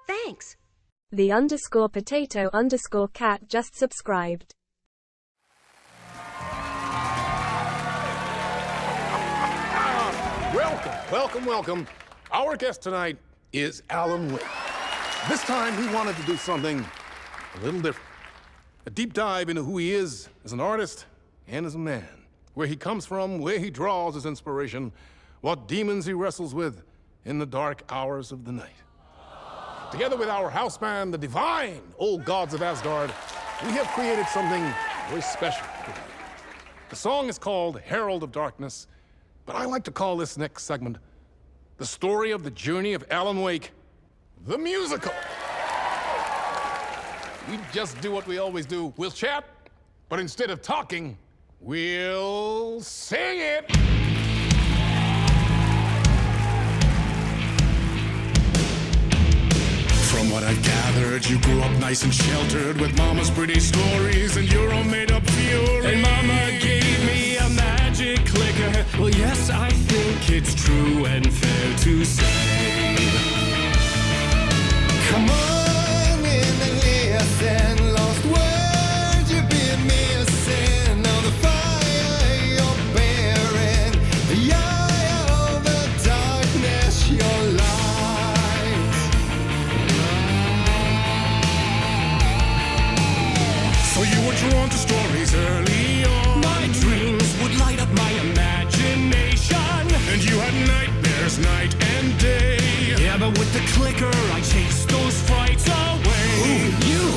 Thanks. The_potato_cat just subscribed. Welcome. Our guest tonight is Alan Wake. This time he wanted to do something a little different. A deep dive into who he is as an artist and as a man. Where he comes from, where he draws his inspiration, what demons he wrestles with in the dark hours of the night. Together with our house band, the divine Old Gods of Asgard, we have created something very special today. The song is called Herald of Darkness, but I like to call this next segment the story of the journey of Alan Wake, the musical. We just do what we always do. We'll chat, but instead of talking, we'll sing it. From what I've gathered, you grew up nice and sheltered with Mama's pretty stories and your own made-up fury. And Mama gave me a magic clicker. Well, yes, I think it's true and fair to say. Come on in and listen, lost words you've been missing. All the fire you're bearing, the eye of the darkness, your light. So you were drawn to stories early on. My dreams would light up my imagination. And you had nightmares night and day. Yeah, but with the clicker, I chased those frights away. Ooh, you!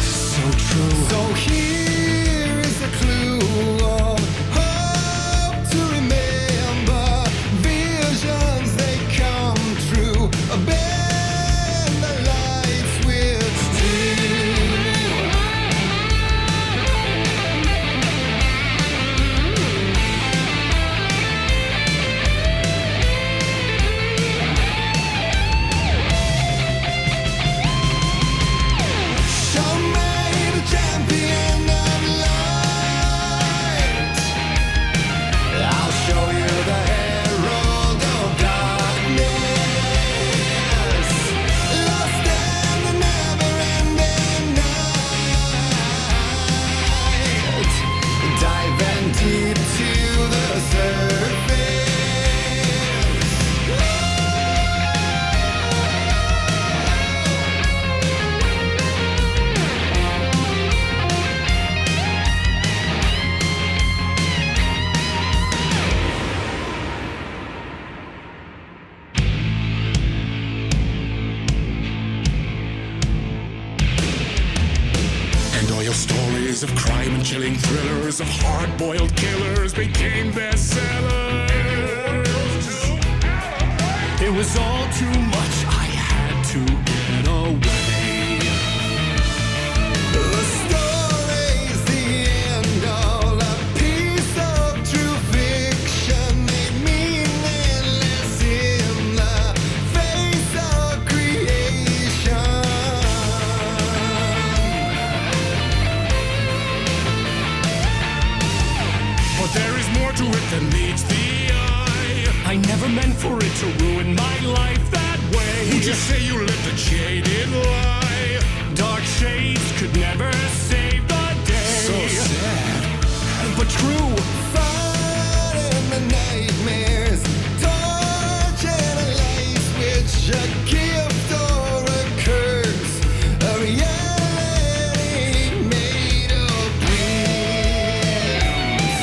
So true. So here is a clue of hope to remember. Visions, they come true. Bend the light switch too. Show me the champion of light. I'll show you the herald of darkness. Lost in the never-ending night. Diving deep to the surface. And all your stories of crime and chilling thrillers of hard-boiled killers became bestsellers. It was all too much, I had to get away. The story's the end, all a piece of true fiction, made meaningless in the face of creation. But there is more to it than meets the eye. I never meant for it to ruin my life that way. Would you say you lived a jaded lie? Dark shades could never save the day. So sad, but true. Fun in the nightmares, torch and a light switch, a gift or a curse, a reality made of dreams.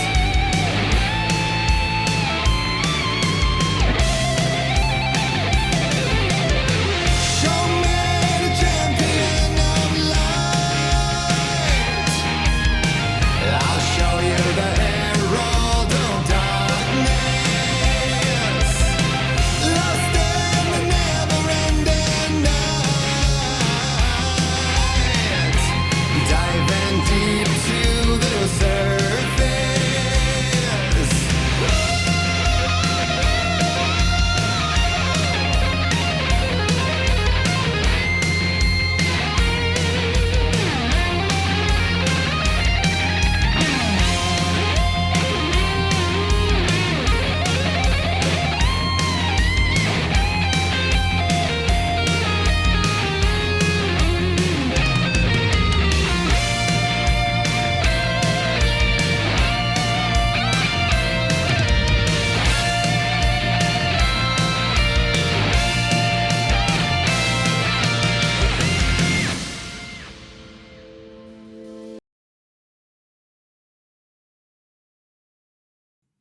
Show me the champion of light.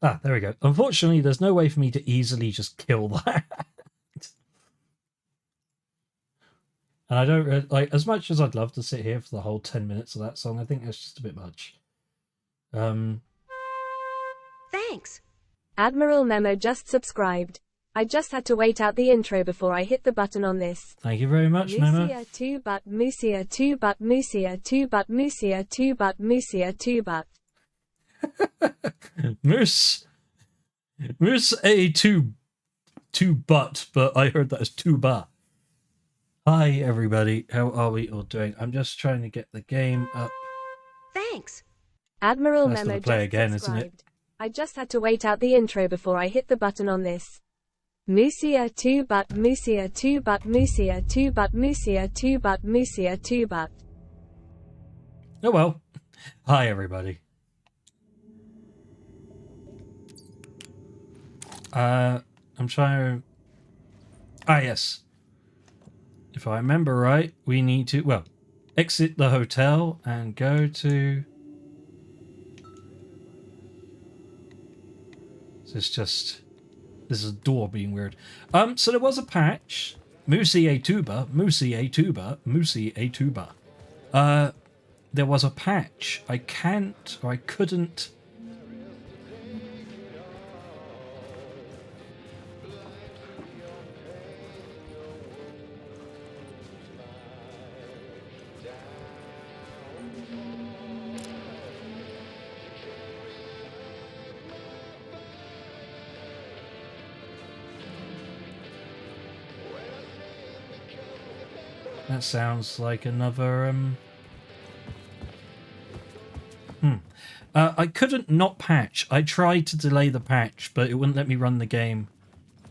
Ah, there we go. Unfortunately, there's no way for me to easily just kill that. And I don't like, as much as I'd love to sit here for the whole 10 minutes of that song, I think that's just a bit much. Thanks. Admiral Memo just subscribed. I just had to wait out the intro before I hit the button on this. Thank you very much, Memo. Musia 2 but Musia 2 but Musia 2 but Musia 2 but Musia 2 but. Moose A2 but I heard that as tuba. Hi everybody, how are we all doing? I'm just trying to get the game up. Thanks. Admiral That's Memo to play just again, subscribed. isn't it? I just had to wait out the intro before I hit the button on this. Musia 2 but Musia 2 but Musia 2 but Musia 2 but Musia 2 but. Oh well. Hi everybody. I'm trying to... Ah, yes. If I remember right, we need to, well, exit the hotel and go to... This is a door being weird. So there was a patch. Musi a tuba, Musi a tuba, Musi a tuba. There was a patch. I couldn't... That sounds like another, I couldn't not patch. I tried to delay the patch, but it wouldn't let me run the game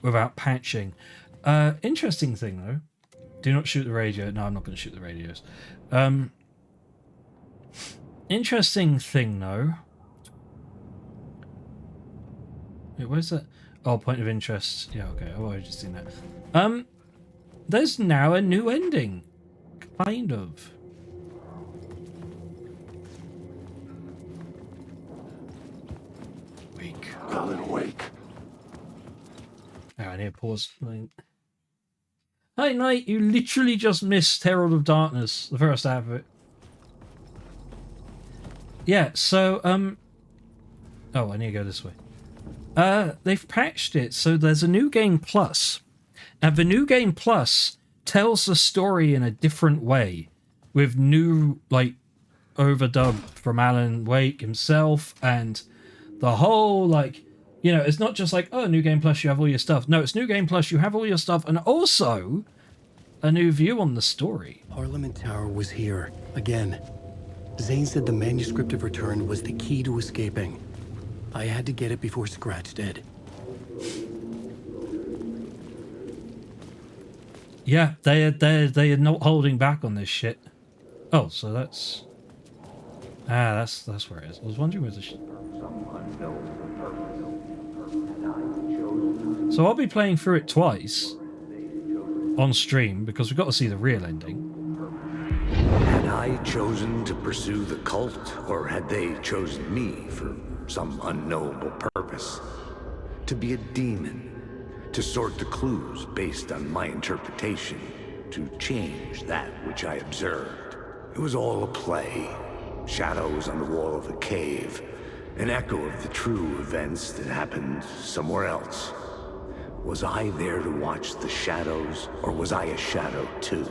without patching. Interesting thing, though. Do not shoot the radio. No, I'm not going to shoot the radios. Interesting thing, though. Wait, where's that? Oh, point of interest. Yeah, okay. I've already seen that. There's now a new ending. Kind of. Wake, Colin, wake. Oh, I need to pause. Hey, mate, you literally just missed Herald of Darkness, the first half of it. Yeah, so, oh, I need to go this way. They've patched it, so there's a New Game Plus. And the New Game Plus tells the story in a different way, with new, like, overdub from Alan Wake himself, and the whole, like, you know, it's not just like, oh, New Game Plus, you have all your stuff. No, it's New Game Plus, you have all your stuff, and also a new view on the story. Parliament Tower was here, again. Zane said the manuscript of Return was the key to escaping. I had to get it before Scratch did. Yeah, they are not holding back on this shit. Oh, so that's... Ah, that's where it is. I was wondering where the shit... So I'll be playing through it twice on stream because we've got to see the real ending. Had I chosen to pursue the cult, or had they chosen me for some unknowable purpose? To be a demon, to sort the clues based on my interpretation, to change that which I observed. It was all a play. Shadows on the wall of the cave, an echo of the true events that happened somewhere else. Was I there to watch the shadows, or was I a shadow too?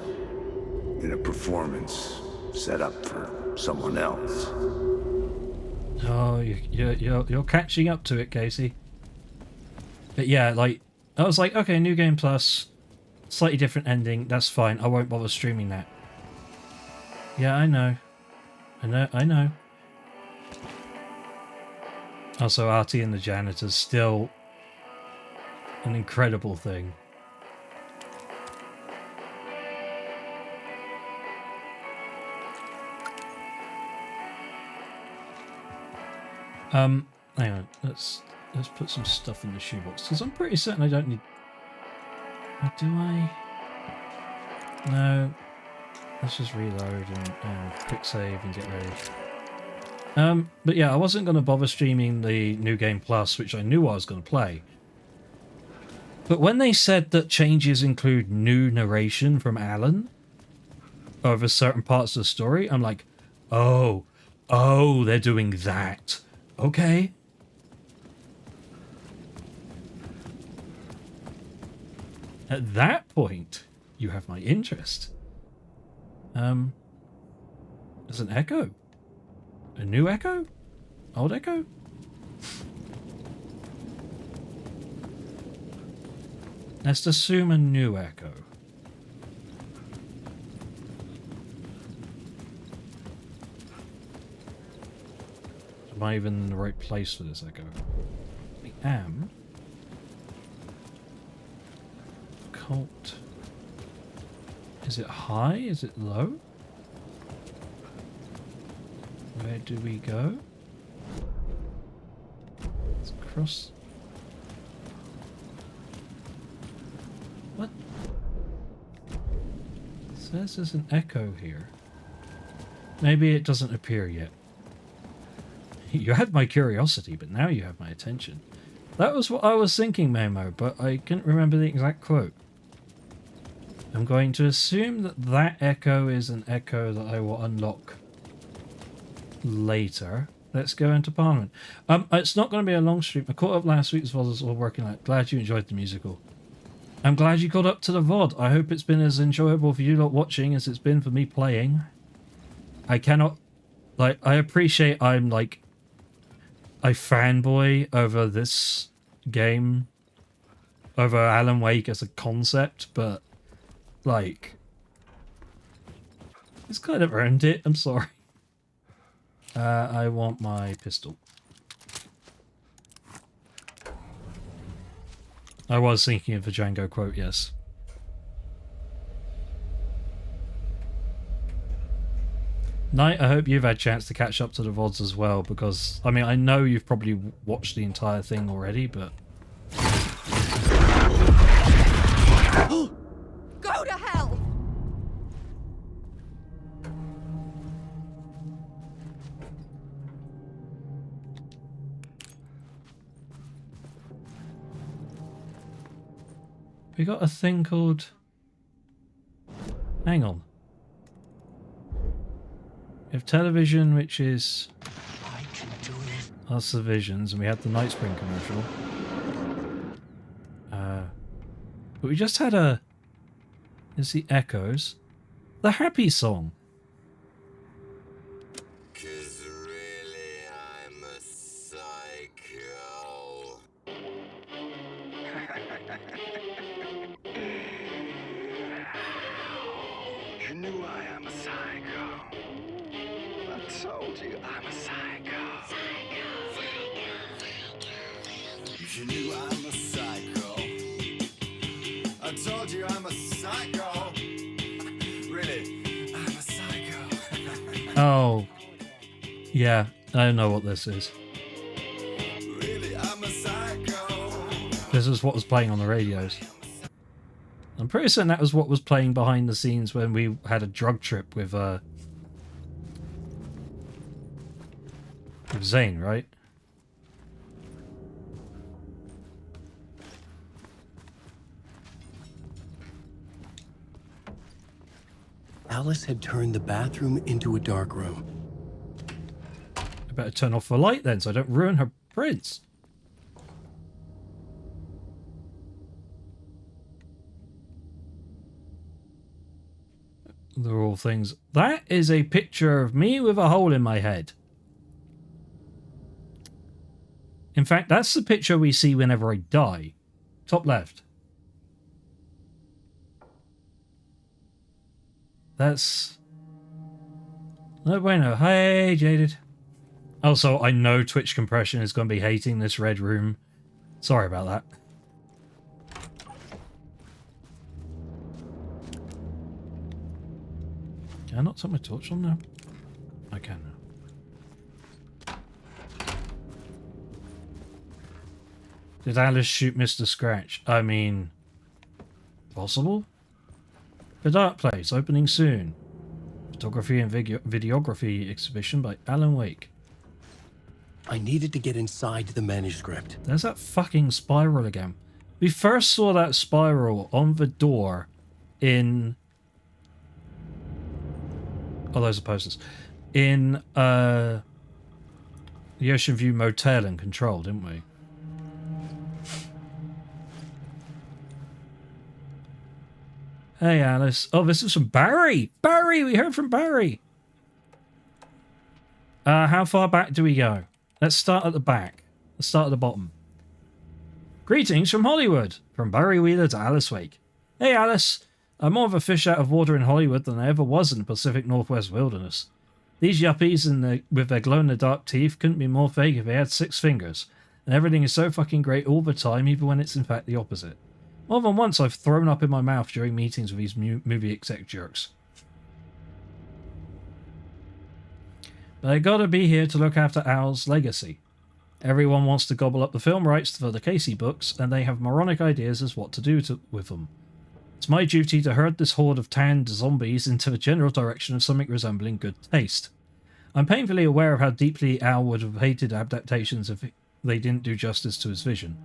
In a performance set up for someone else. Oh, you're catching up to it, Casey. But yeah, like, I was like, okay, New Game Plus, slightly different ending, that's fine, I won't bother streaming that. Yeah, I know. I know. Also, Artie and the Janitor's still an incredible thing. Hang on, let's put some stuff in the shoebox, because I'm pretty certain I don't need... Do I? No. Let's just reload and quick save and get ready. But yeah, I wasn't going to bother streaming the New Game Plus, which I knew I was going to play. But when they said that changes include new narration from Alan over certain parts of the story, I'm like, oh, they're doing that. Okay. At that point, you have my interest. There's an echo. A new echo? Old echo? Let's assume a new echo. Am I even in the right place for this echo? I am. Cult. Is it high? Is it low? Where do we go? Let's cross. What? It says there's an echo here. Maybe it doesn't appear yet. You had my curiosity, but now you have my attention. That was what I was thinking, Memo, but I couldn't remember the exact quote. I'm going to assume that that echo is an echo that I will unlock later. Let's go into Parliament. It's not going to be a long stream. I caught up last week as well as all working out. Glad you enjoyed the musical. I'm glad you caught up to the VOD. I hope it's been as enjoyable for you lot watching as it's been for me playing. I cannot... Like, I appreciate I'm, like, a fanboy over this game. Over Alan Wake as a concept, but, like... It's kind of earned it. I'm sorry. I want my pistol. I was thinking of the Django quote, yes. Knight, I hope you've had a chance to catch up to the VODs as well, because, I mean, I know you've probably watched the entire thing already, but... Go to hell! We got a thing called... Hang on. We have television, which is... That's the Visions, and we had the Night Spring commercial. But we just had a... There's the Echoes. The Happy Song. You knew I am a psycho. I told you I'm a psycho. You knew I'm a psycho. I told you I'm a psycho. Really, I'm a psycho. Oh. Yeah, I don't know what this is. Really, I'm a psycho. This is what was playing on the radios. I'm pretty certain that was what was playing behind the scenes when we had a drug trip with Zane, right? Alice had turned the bathroom into a dark room. I better turn off the light then so I don't ruin her prints. They're all things. That is a picture of me with a hole in my head. In fact, that's the picture we see whenever I die. Top left. That's... No bueno. Hey, Jaded. Also, I know Twitch compression is going to be hating this red room. Sorry about that. Can I not turn my torch on now? I can now. Did Alice shoot Mr. Scratch? I mean... Possible? The Dark Place, opening soon. Photography and videography exhibition by Alan Wake. I needed to get inside the manuscript. There's that fucking spiral again. We first saw that spiral on the door in... Oh, those are posters. In the Ocean View Motel and Control, didn't we? Hey, Alice. Oh, this is from Barry. Barry, we heard from Barry. How far back do we go? Let's start at the back. Let's start at the bottom. Greetings from Hollywood. From Barry Wheeler to Alice Wake. Hey, Alice. I'm more of a fish out of water in Hollywood than I ever was in the Pacific Northwest wilderness. These yuppies with their glow-in-the-dark teeth couldn't be more fake if they had 6 fingers. And everything is so fucking great all the time, even when it's in fact the opposite. More than once I've thrown up in my mouth during meetings with these movie exec jerks. But I gotta be here to look after Al's legacy. Everyone wants to gobble up the film rights for the Casey books, and they have moronic ideas as what to do with them. It's my duty to herd this horde of tanned zombies into the general direction of something resembling good taste. I'm painfully aware of how deeply Al would have hated adaptations if they didn't do justice to his vision.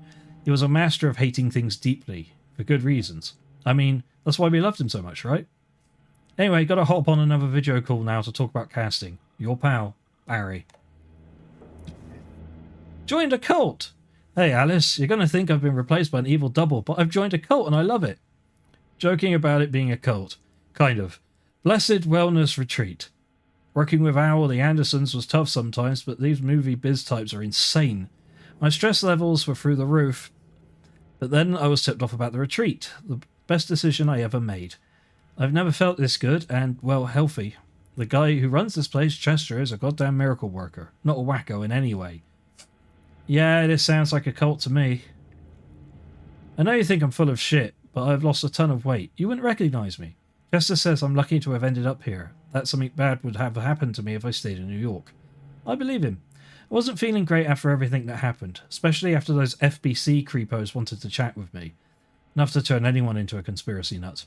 He was a master of hating things deeply, for good reasons. I mean, that's why we loved him so much, right? Anyway, gotta hop on another video call now to talk about casting. Your pal, Barry. Joined a cult! Hey Alice, you're gonna think I've been replaced by an evil double, but I've joined a cult and I love it. Joking about it being a cult. Kind of. Blessed Wellness Retreat. Working with Al or the Andersons was tough sometimes, but these movie biz types are insane. My stress levels were through the roof, but then I was tipped off about the retreat. The best decision I ever made. I've never felt this good and, well, healthy. The guy who runs this place, Chester, is a goddamn miracle worker. Not a wacko in any way. Yeah, this sounds like a cult to me. I know you think I'm full of shit, but I've lost a ton of weight. You wouldn't recognize me. Chester says I'm lucky to have ended up here. That something bad would have happened to me if I stayed in New York. I believe him. I wasn't feeling great after everything that happened, especially after those FBC creepos wanted to chat with me. Enough to turn anyone into a conspiracy nut.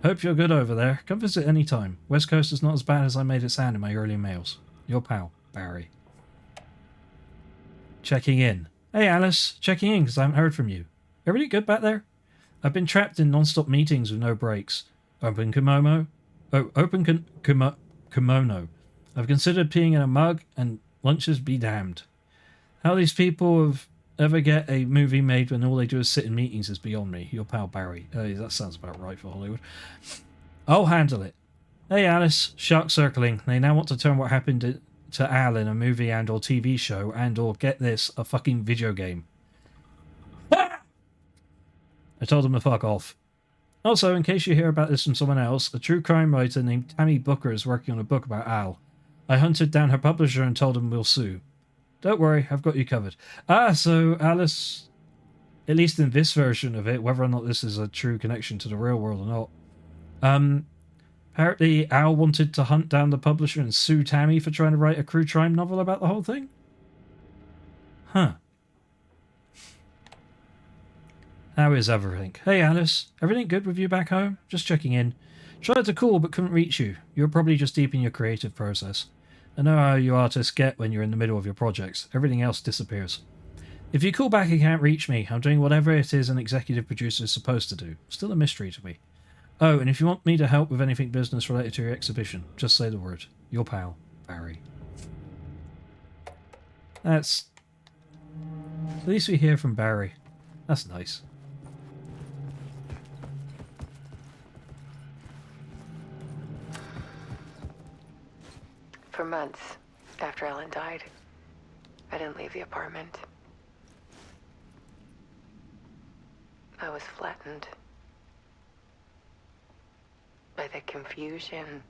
Hope you're good over there. Come visit any time. West Coast is not as bad as I made it sound in my earlier mails. Your pal, Barry. Checking in. Hey Alice, checking in because I haven't heard from you. Everything good back there? I've been trapped in non-stop meetings with no breaks. Open kimono. I've considered peeing in a mug and lunches be damned. How these people have ever get a movie made when all they do is sit in meetings is beyond me. Your pal Barry. That sounds about right for Hollywood. I'll handle it. Hey Alice, shark circling. They now want to turn what happened to Al in a movie and or TV show and or, get this, a fucking video game. Ah! I told them to fuck off. Also, in case you hear about this from someone else, a true crime writer named Tammy Booker is working on a book about Al. I hunted down her publisher and told him we'll sue. Don't worry, I've got you covered. So Alice, at least in this version of it, whether or not this is a true connection to the real world or not, apparently Al wanted to hunt down the publisher and sue Tammy for trying to write a true crime novel about the whole thing? Huh. How is everything? Hey Alice, everything good with you back home? Just checking in. Tried to call but couldn't reach you. You're probably just deep in your creative process. I know how you artists get when you're in the middle of your projects. Everything else disappears. If you call back and can't reach me, I'm doing whatever it is an executive producer is supposed to do. Still a mystery to me. Oh, and if you want me to help with anything business related to your exhibition, just say the word. Your pal, Barry. That's... At least we hear from Barry. That's nice. For months after Ellen died, I didn't leave the apartment. I was flattened by the confusion,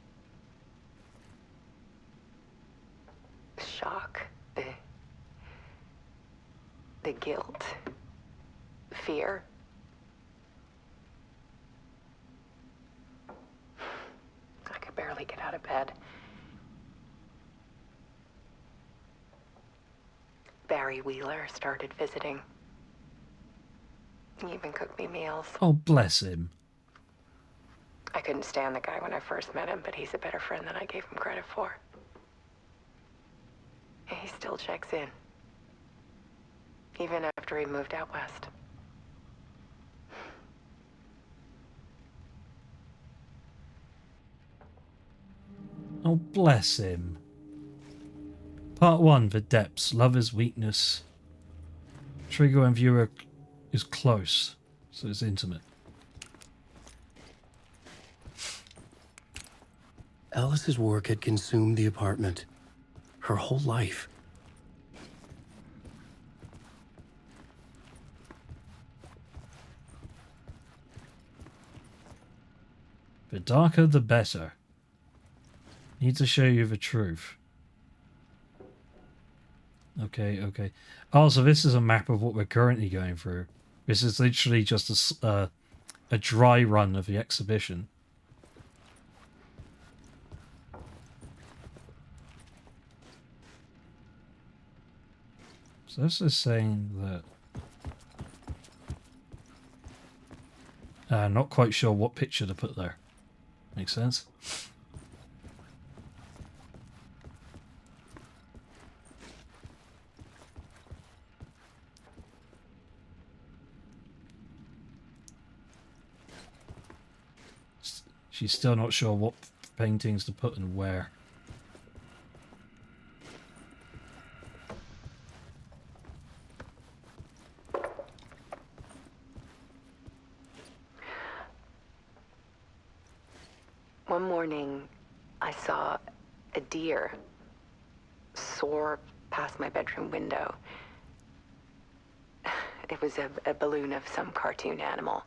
the shock, the guilt, fear. I could barely get out of bed. Barry Wheeler started visiting. He even cooked me meals. Oh, bless him. I couldn't stand the guy when I first met him, but he's a better friend than I gave him credit for. he still checks in. Even after he moved out west. Oh, bless him. Part 1, The Depths. Love is weakness. Trigger and viewer is close, so it's intimate. Alice's work had consumed the apartment. Her whole life. The darker, the better. Need to show you the truth. Okay, okay. Oh, so this is a map of what we're currently going through. This is literally just a dry run of the exhibition. So this is saying that... not quite sure what picture to put there. Makes sense? She's still not sure what paintings to put and where. One morning, I saw a deer soar past my bedroom window. It was a balloon of some cartoon animal.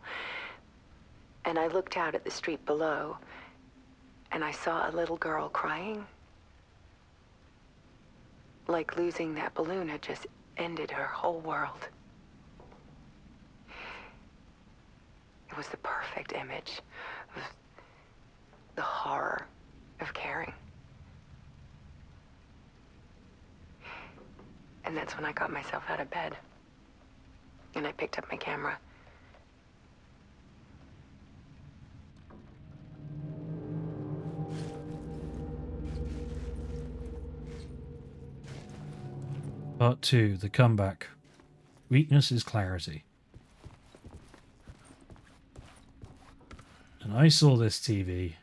And I looked out at the street below, and I saw a little girl crying. Like losing that balloon had just ended her whole world. It was the perfect image of the horror of caring. And that's when I got myself out of bed. And I picked up my camera. Part 2, the comeback. Weakness is clarity. And I saw this TV.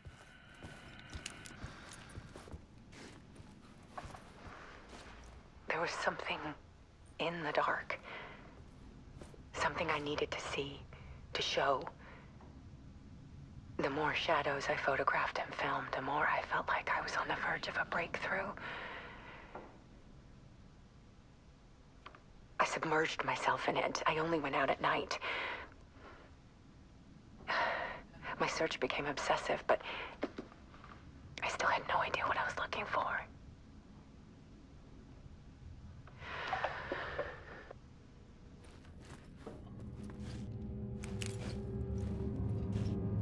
There was something in the dark. Something I needed to see, to show. The more shadows I photographed and filmed, the more I felt like I was on the verge of a breakthrough. I submerged myself in it. I only went out at night. My search became obsessive, but I still had no idea what I was looking for.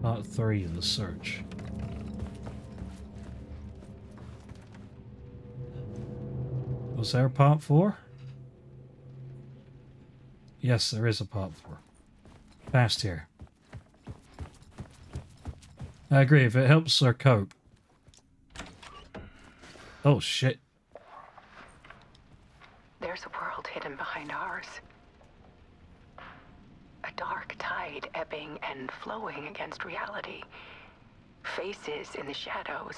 Part 3, the search. Was there a part 4? Yes, there is a part 4. Past here. I agree, if it helps her cope. Oh shit. There's a world hidden behind ours. A dark tide ebbing and flowing against reality. Faces in the shadows.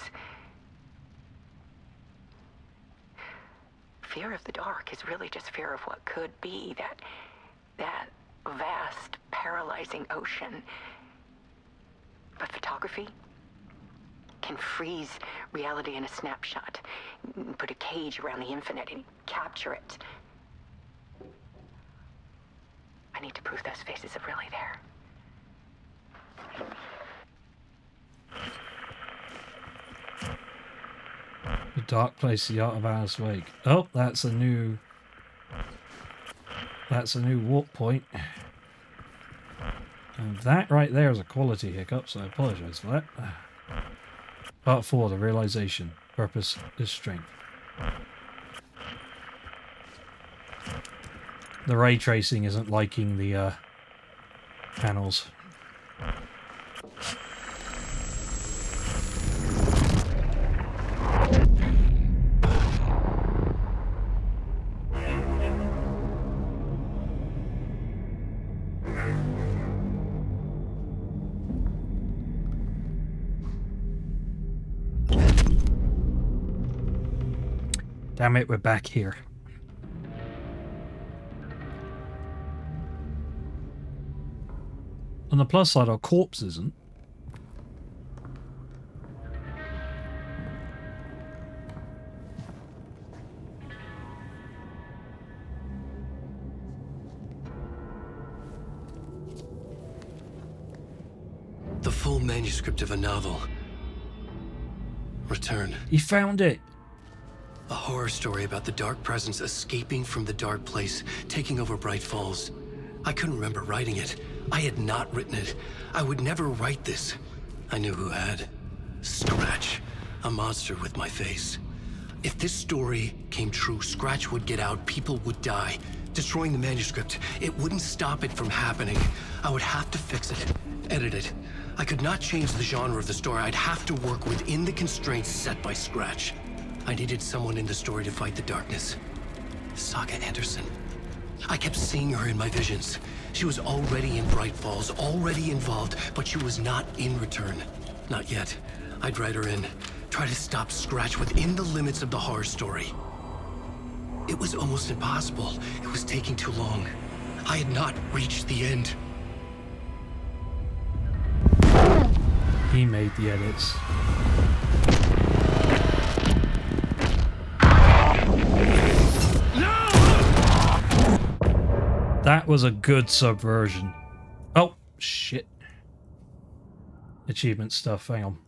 Fear of the dark is really just fear of what could be, that vast, paralyzing ocean. But photography can freeze reality in a snapshot, put a cage around the infinite and capture it. I need to prove those faces are really there. The Dark Place, the Art of Alice Wake. Oh, that's a new warp point. And that right there is a quality hiccup, so I apologize for that. Part 4, the realization. Purpose is strength. The ray tracing isn't liking the panels. Damn it, we're back here. On the plus side, our corpse isn't. The full manuscript of a novel. Return. He found it. A horror story about the dark presence escaping from the dark place, taking over Bright Falls. I couldn't remember writing it. I had not written it. I would never write this. I knew who had. Scratch. A monster with my face. If this story came true, Scratch would get out, people would die. Destroying the manuscript, it wouldn't stop it from happening. I would have to fix it, edit it. I could not change the genre of the story. I'd have to work within the constraints set by Scratch. I needed someone in the story to fight the darkness. Saga Anderson. I kept seeing her in my visions. She was already in Bright Falls, already involved, but she was not in Return. Not yet. I'd write her in, try to stop Scratch within the limits of the horror story. It was almost impossible. It was taking too long. I had not reached the end. He made the edits. That was a good subversion. Oh, shit. Achievement stuff, hang on.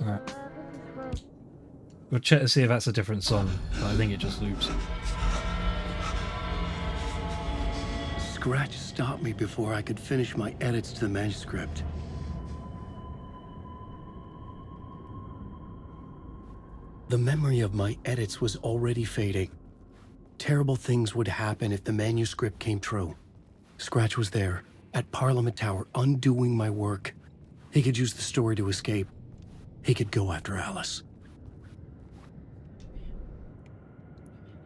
Alright. We'll check to see if that's a different song, but I think it just loops. Scratch stopped me before I could finish my edits to the manuscript. The memory of my edits was already fading. Terrible things would happen if the manuscript came true. Scratch was there, at Parliament Tower, undoing my work. He could use the story to escape. He could go after Alice.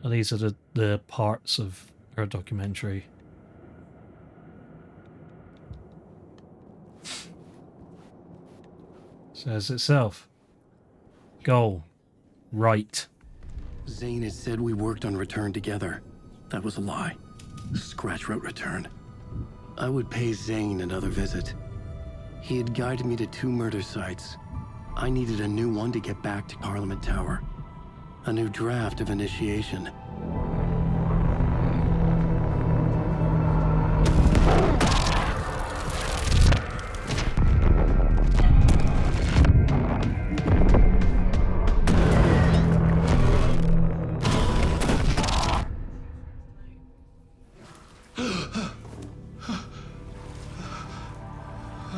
Well, these are the parts of her documentary. Says itself. Goal. Right. Zane had said we worked on Return together. That was a lie. Scratch wrote Return. I would pay Zane another visit. He had guided me to 2 murder sites. I needed a new one to get back to Parliament Tower. A new draft of Initiation.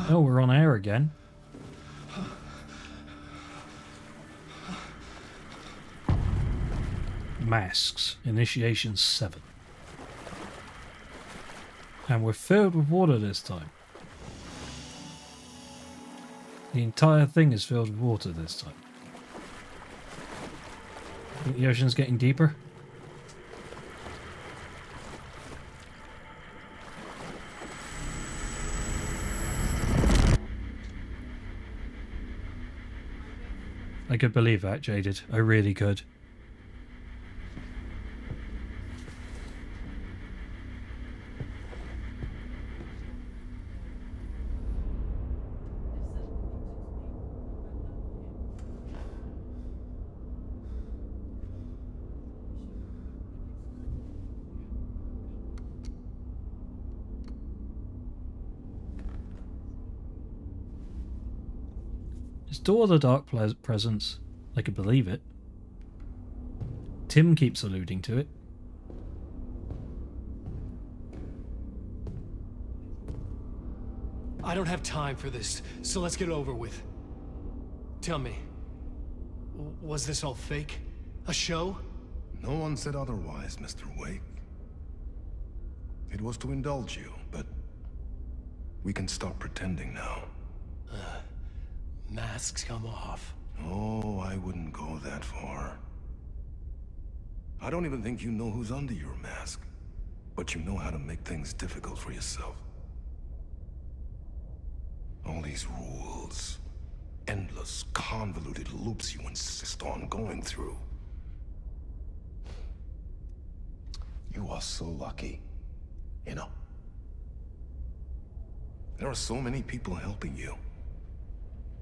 Oh, we're on air again. Masks. Initiation 7. And we're filled with water this time. The entire thing is filled with water this time. Think the ocean's getting deeper? I could believe that, Jaded. I really could. Door of the Dark Presence. I could believe it. Tim keeps alluding to it. I don't have time for this, so let's get it over with. Tell me, was this all fake? A show? No one said otherwise, Mr. Wake. It was to indulge you, but we can stop pretending now. Masks come off. Oh, I wouldn't go that far. I don't even think you know who's under your mask, but you know how to make things difficult for yourself. All these rules. Endless, convoluted loops you insist on going through. You are so lucky. You know. There are so many people helping you.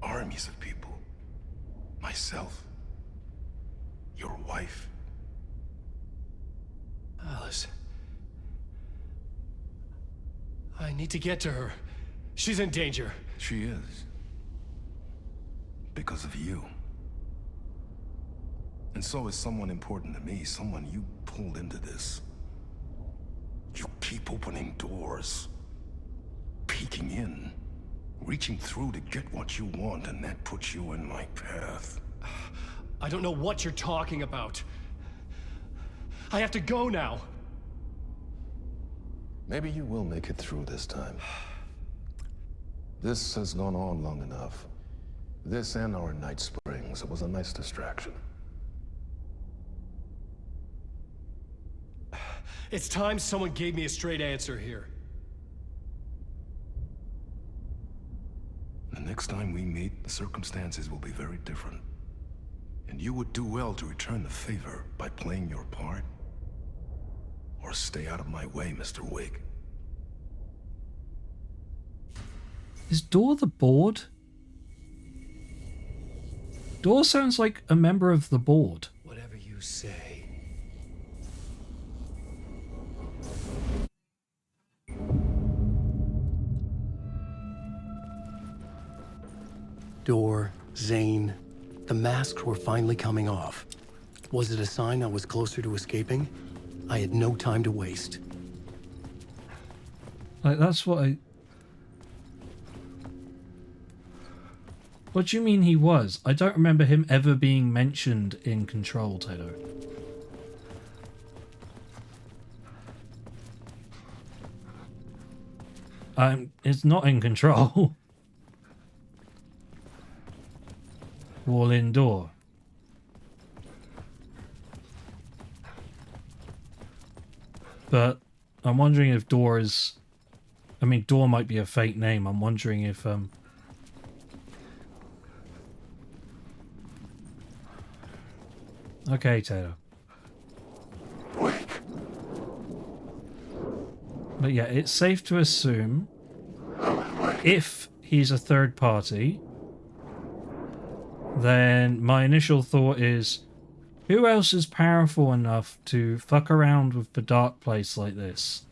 Armies of people. Myself. Your wife. Alice. I need to get to her. She's in danger. She is. Because of you. And so is someone important to me, someone you pulled into this. You keep opening doors. Peeking in. Reaching through to get what you want, and that puts you in my path. I don't know what you're talking about. I have to go now. Maybe you will make it through this time. This has gone on long enough. This and our Night Springs. It was a nice distraction. It's time someone gave me a straight answer here. The next time we meet, the circumstances will be very different. And you would do well to return the favor by playing your part. Or stay out of my way, Mr. Wig. Is Door the board? Door sounds like a member of the board. Whatever you say. Door, Zane, the masks were finally coming off. Was it a sign I was closer to escaping? I had no time to waste. Like, that's what I... What do you mean he was? I don't remember him ever being mentioned in Control, Taylor. It's not in Control. Wall in door. But I'm wondering if Door is... I mean, Door might be a fake name. I'm wondering if... Okay, Taylor. But yeah, it's safe to assume if he's a third party, then my initial thought is, who else is powerful enough to fuck around with the dark place like this?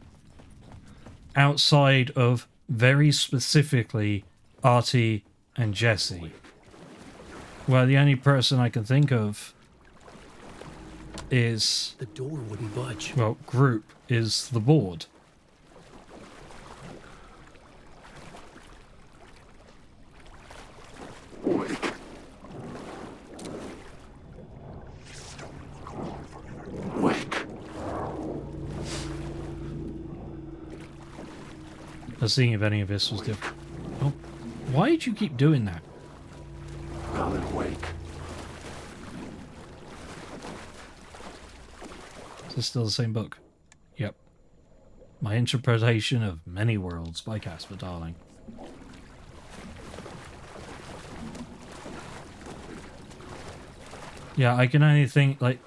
Outside of, very specifically, Artie and Jesse. Well, the only person I can think of is... The door wouldn't budge. Well, group is the board. I was seeing if any of this was different. Oh, why did you keep doing that? Alan Wake. Is this still the same book? Yep. My Interpretation of Many Worlds by Casper Darling. Yeah, I can only think, like...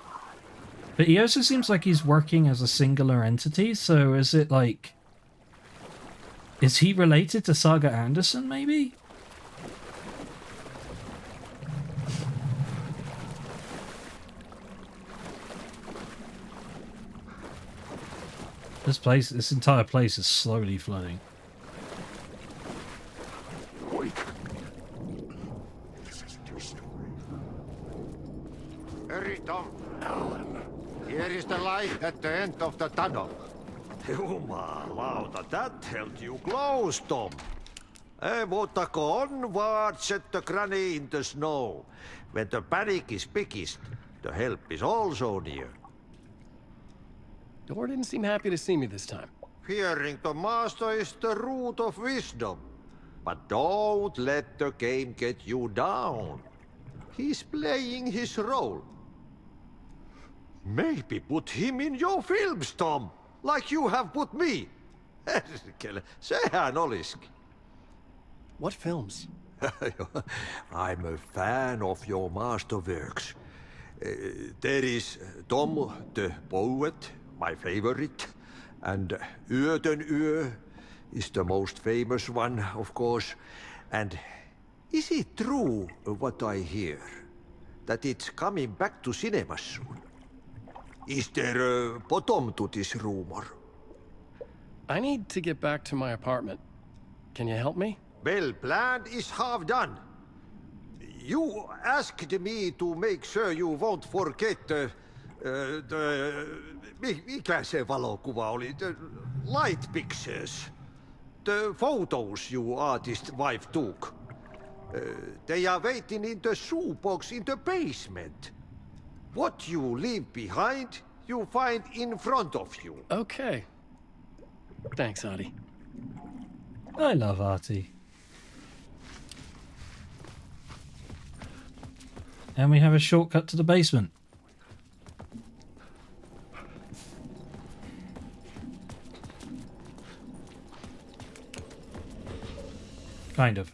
But he also seems like he's working as a singular entity, so is it like... Is he related to Saga Anderson, maybe? This entire place is slowly flooding. This isn't your story. Hurry, Tom. Alan. Here is the light at the end of the tunnel. Jumalauta, that held you close, Tom. Mutta go onward, set the granny in the snow. When the panic is biggest, the help is also near. Door didn't seem happy to see me this time. Fearing the master is the root of wisdom. But don't let the game get you down. He's playing his role. Maybe put him in your films, Tom. Like you have put me. Sehän olisikin. What films? I'm a fan of your masterworks. There is Tom the Poet, my favorite, and Uur is the most famous one, of course. And is it true what I hear? That it's coming back to cinemas soon? Is there a bottom to this rumor? I need to get back to my apartment. Can you help me? Well, plan is half done. You asked me to make sure you won't forget mikä se valokuva oli? The light pictures. The photos your artist wife took. They are waiting in the shoebox in the basement. What you leave behind, you find in front of you. Okay. Thanks, Adi. I love Artie. And we have a shortcut to the basement. Kind of.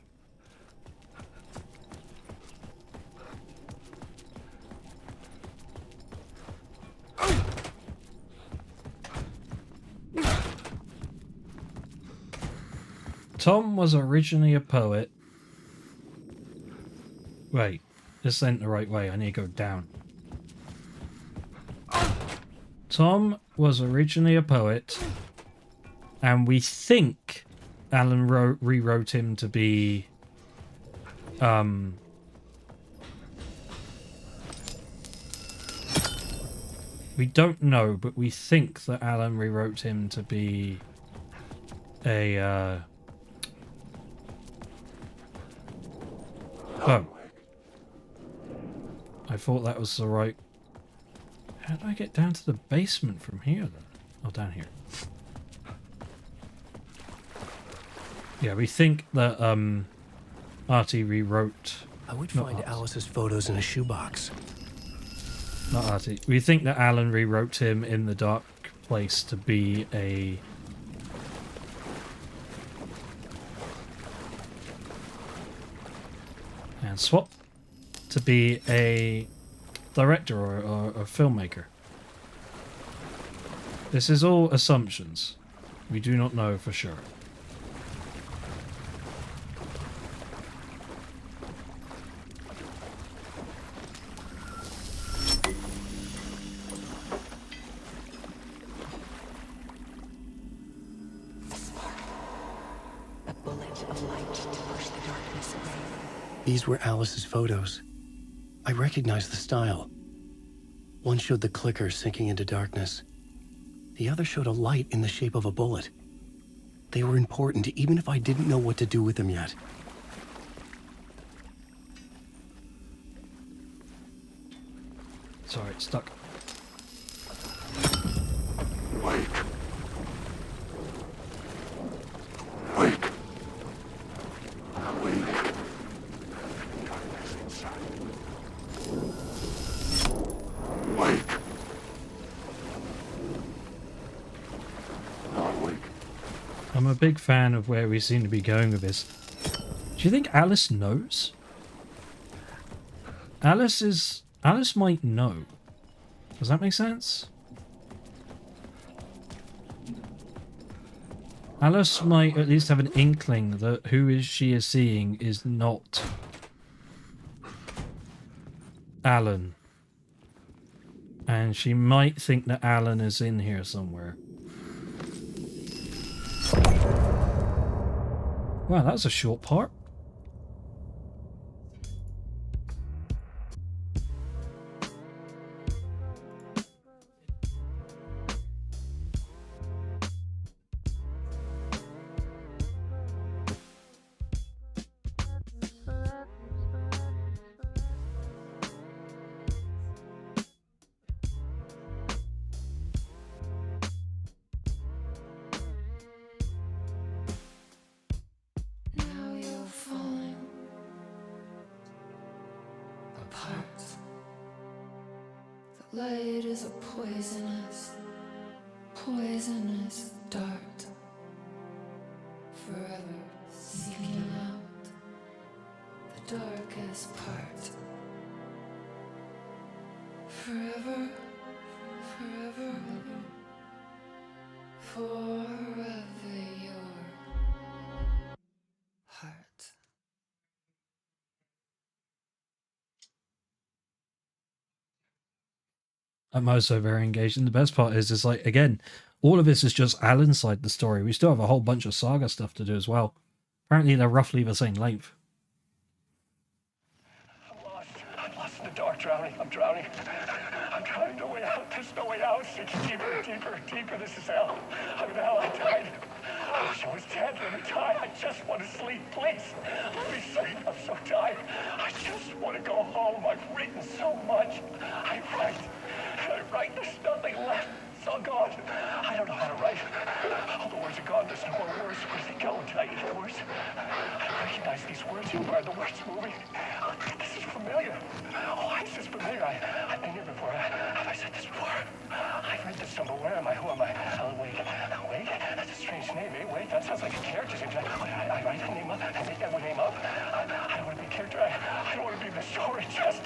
Tom was originally a poet. Wait, this ain't the right way. I need to go down. Tom was originally a poet, and we think Alan rewrote him to be we don't know, but we think that Alan rewrote him to be a oh. I thought that was the right... How do I get down to the basement from here then? Oh, down here. Yeah, we think that Artie rewrote... I would find Alice's photos in a shoebox. Not Artie. We think that Alan rewrote him in the dark place to be a... And swap. To be a director or a filmmaker. This is all assumptions. We do not know for sure. A bullet of light to push the darkness away. These were Alice's photos. I recognized the style. One showed the clicker sinking into darkness. The other showed a light in the shape of a bullet. They were important, even if I didn't know what to do with them yet. Sorry, it's stuck. Wake. Wake. Wake. Darkness inside. Wake. Not wake. I'm a big fan of where we seem to be going with this. Do you think Alice knows? Alice might know. Does that make sense? Alice might at least have an inkling that she is seeing is not Alan. And she might think that Alan is in here somewhere. Wow, that was a short part. Now you're falling apart. The light is a poisonous dart, forever seeking out darkest part. Forever, forever, forever your heart. I'm also very engaged. And the best part is like, again, all of this is just Alan's side of the story. We still have a whole bunch of Saga stuff to do as well. Apparently they're roughly the same length. I'm lost in the dark, drowning. I'm drowning. I'm drowning. No way out. There's no way out. It's deeper, deeper, deeper. This is hell. I'm in hell. I died. I wish I was dead. Let me die. I just want to sleep. Please. Let me sleep. I'm so tired. I just want to go home. I've written so much. I write. There's nothing left. It's all gone. I don't know how to write. All the words are gone. There's no more words. Where do they go? Did I eat the words? I recognize these words. Who are the words moving? Oh, this is familiar. Oh, why is this familiar? I've been here before. Have I said this before? I've read this somewhere. Where am I? Who am I? Alan Wake. Alan Wake? That's a strange name, eh? Wake? That sounds like a character. I write a name up. I make that one name up. I don't want to be a character. I don't want to be in the story. Just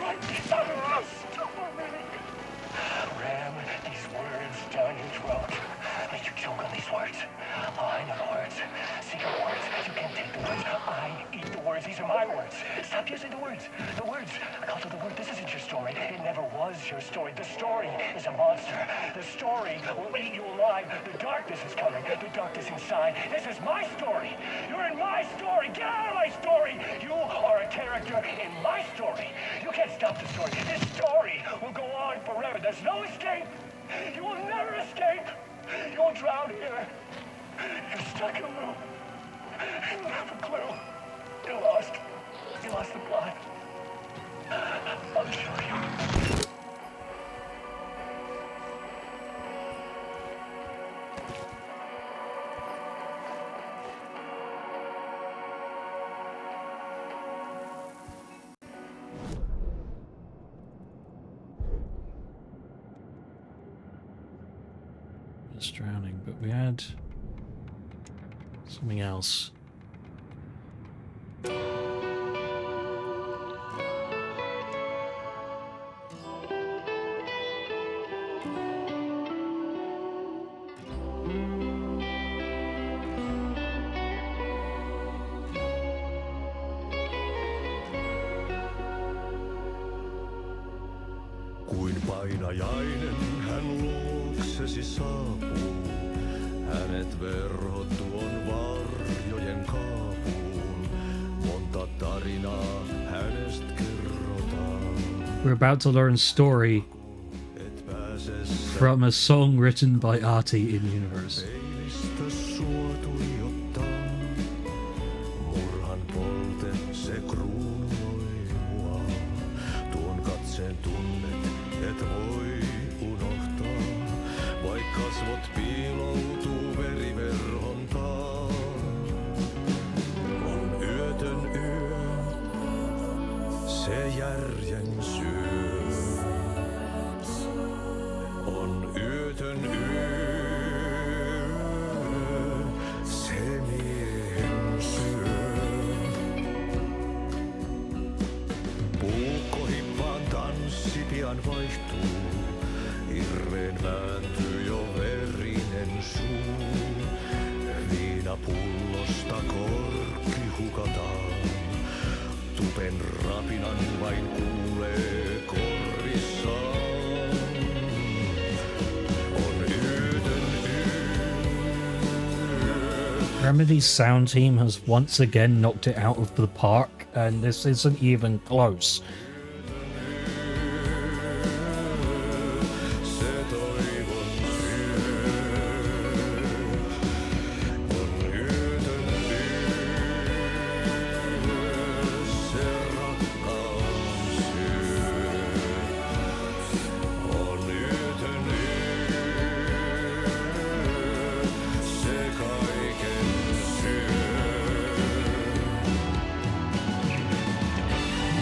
write these out of this story. Ram these words down your throat. Make you choke on these words. Oh, I know the words. Secret words. You can't take the words. I eat the words. These are my words. Stop using the words. The words. I called it the word. This isn't your story. It never was your story. The story is a monster. The story will eat you alive. The darkness is coming. The darkness inside. This is my story. You're in my story. Get out of my story. You are a character in my story. You can't stop the story. This story will go on forever. There's no escape. You will never escape. You will drown here. You're stuck in a loop. You don't have a clue. You're lost. You lost the plot. I'll show you. It's drowning, but we had something else. Kuin painajainen hän luoksesi saapuu, hänet verhot tuon varjojen kaapuun. Monta tarinaa hänestä kerrotaan. We're about to learn story from a song written by Artie in universe. Peilistä sua tuijottaa, murhan polte se kruunoi mua. Tuon katseen tunnet et voi unohtaa, vaik kasvot piiloutuu veriverhon taa. On yötön yö, se järjen syö. On yötön yö, se miehen syö. Puukkohippaan tanssi pian vaihtuu, irreen vääntyy jo verinen suu. Viinapullosta korkki hukataan, tupen rapinan vain kuulee korvissaan. Remedy's sound team has once again knocked it out of the park, and this isn't even close.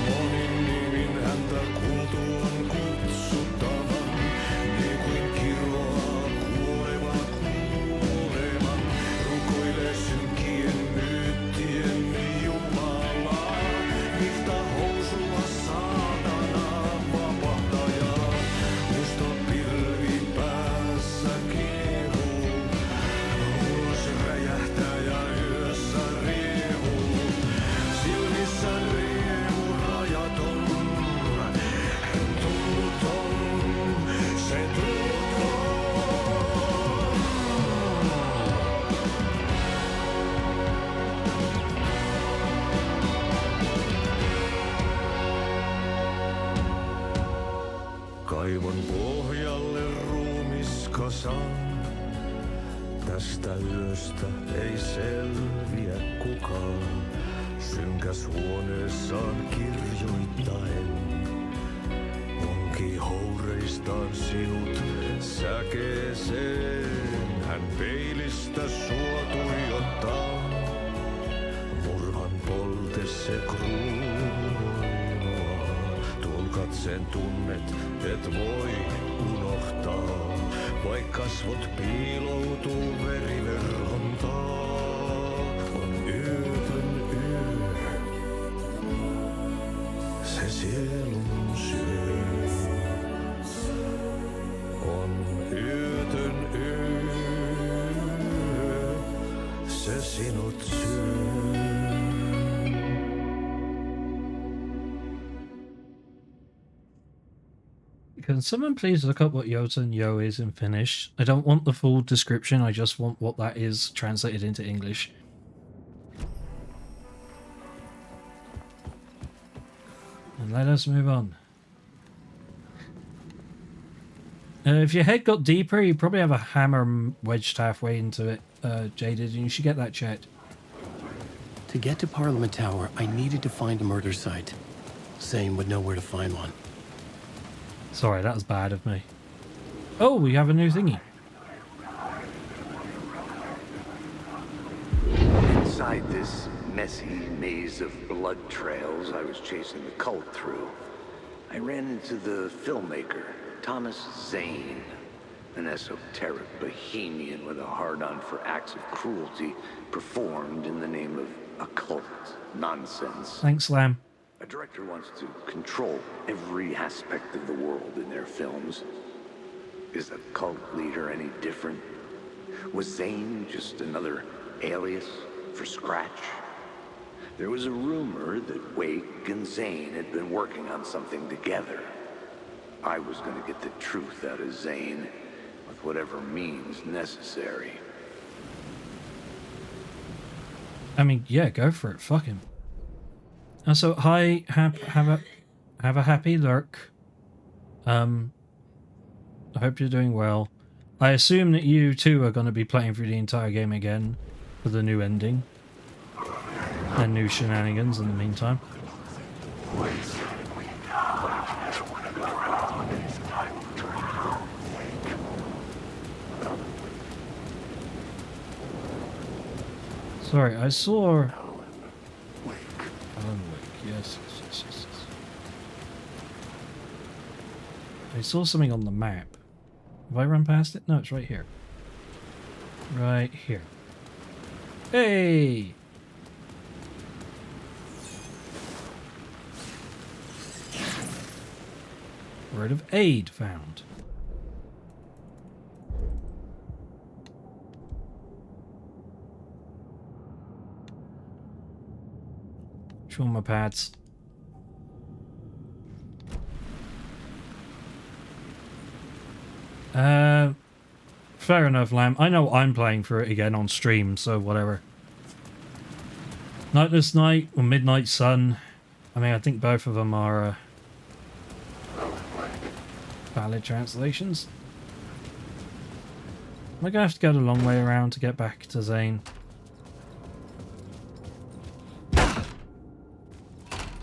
Monin hiljas huoneessaan kirjoittaen. Onki houreistaan sinut säkeeseen. Hän peilistä sua tuijottaa. Murhan polte se kruunoinua. Tuon katseen tunnet, et voi unohtaa. Vaik kasvot piiloutuu veriverhon taa. On yötön yö. Se sielun syö. On yötön yö. Se sinut syö. Can someone please look up what Yoten Yo is in Finnish? I don't want the full description, I just want what that is translated into English. And let us move on. If your head got deeper, you probably have a hammer wedged halfway into it, Jaded, and you should get that checked. To get to Parliament Tower, I needed to find a murder site. Zane would know where to find one. Sorry, that was bad of me. Oh, we have a new thingy. Inside this messy maze of blood trails I was chasing the cult through, I ran into the filmmaker, Thomas Zane, an esoteric bohemian with a hard-on for acts of cruelty performed in the name of occult nonsense. Thanks, Lamb. A director wants to control every aspect of the world in their films. Is the cult leader any different? Was Zane just another alias for Scratch? There was a rumor that Wake and Zane had been working on something together. I was going to get the truth out of Zane with whatever means necessary. I mean, yeah, go for it. Fuck him. So, hi, have a happy lurk. I hope you're doing well. I assume that you too are going to be playing through the entire game again for the new ending and new shenanigans in the meantime. Sorry, I saw... Alan Wake, yes. I saw something on the map. Have I run past it? No, it's right here. Right here. Hey! Word of aid found. Trauma pads. Fair enough, Lamb. I know I'm playing for it again on stream, so whatever. Nightless Night or Midnight Sun. I mean, I think both of them are valid translations. Am I gonna have to go the long way around to get back to Zane?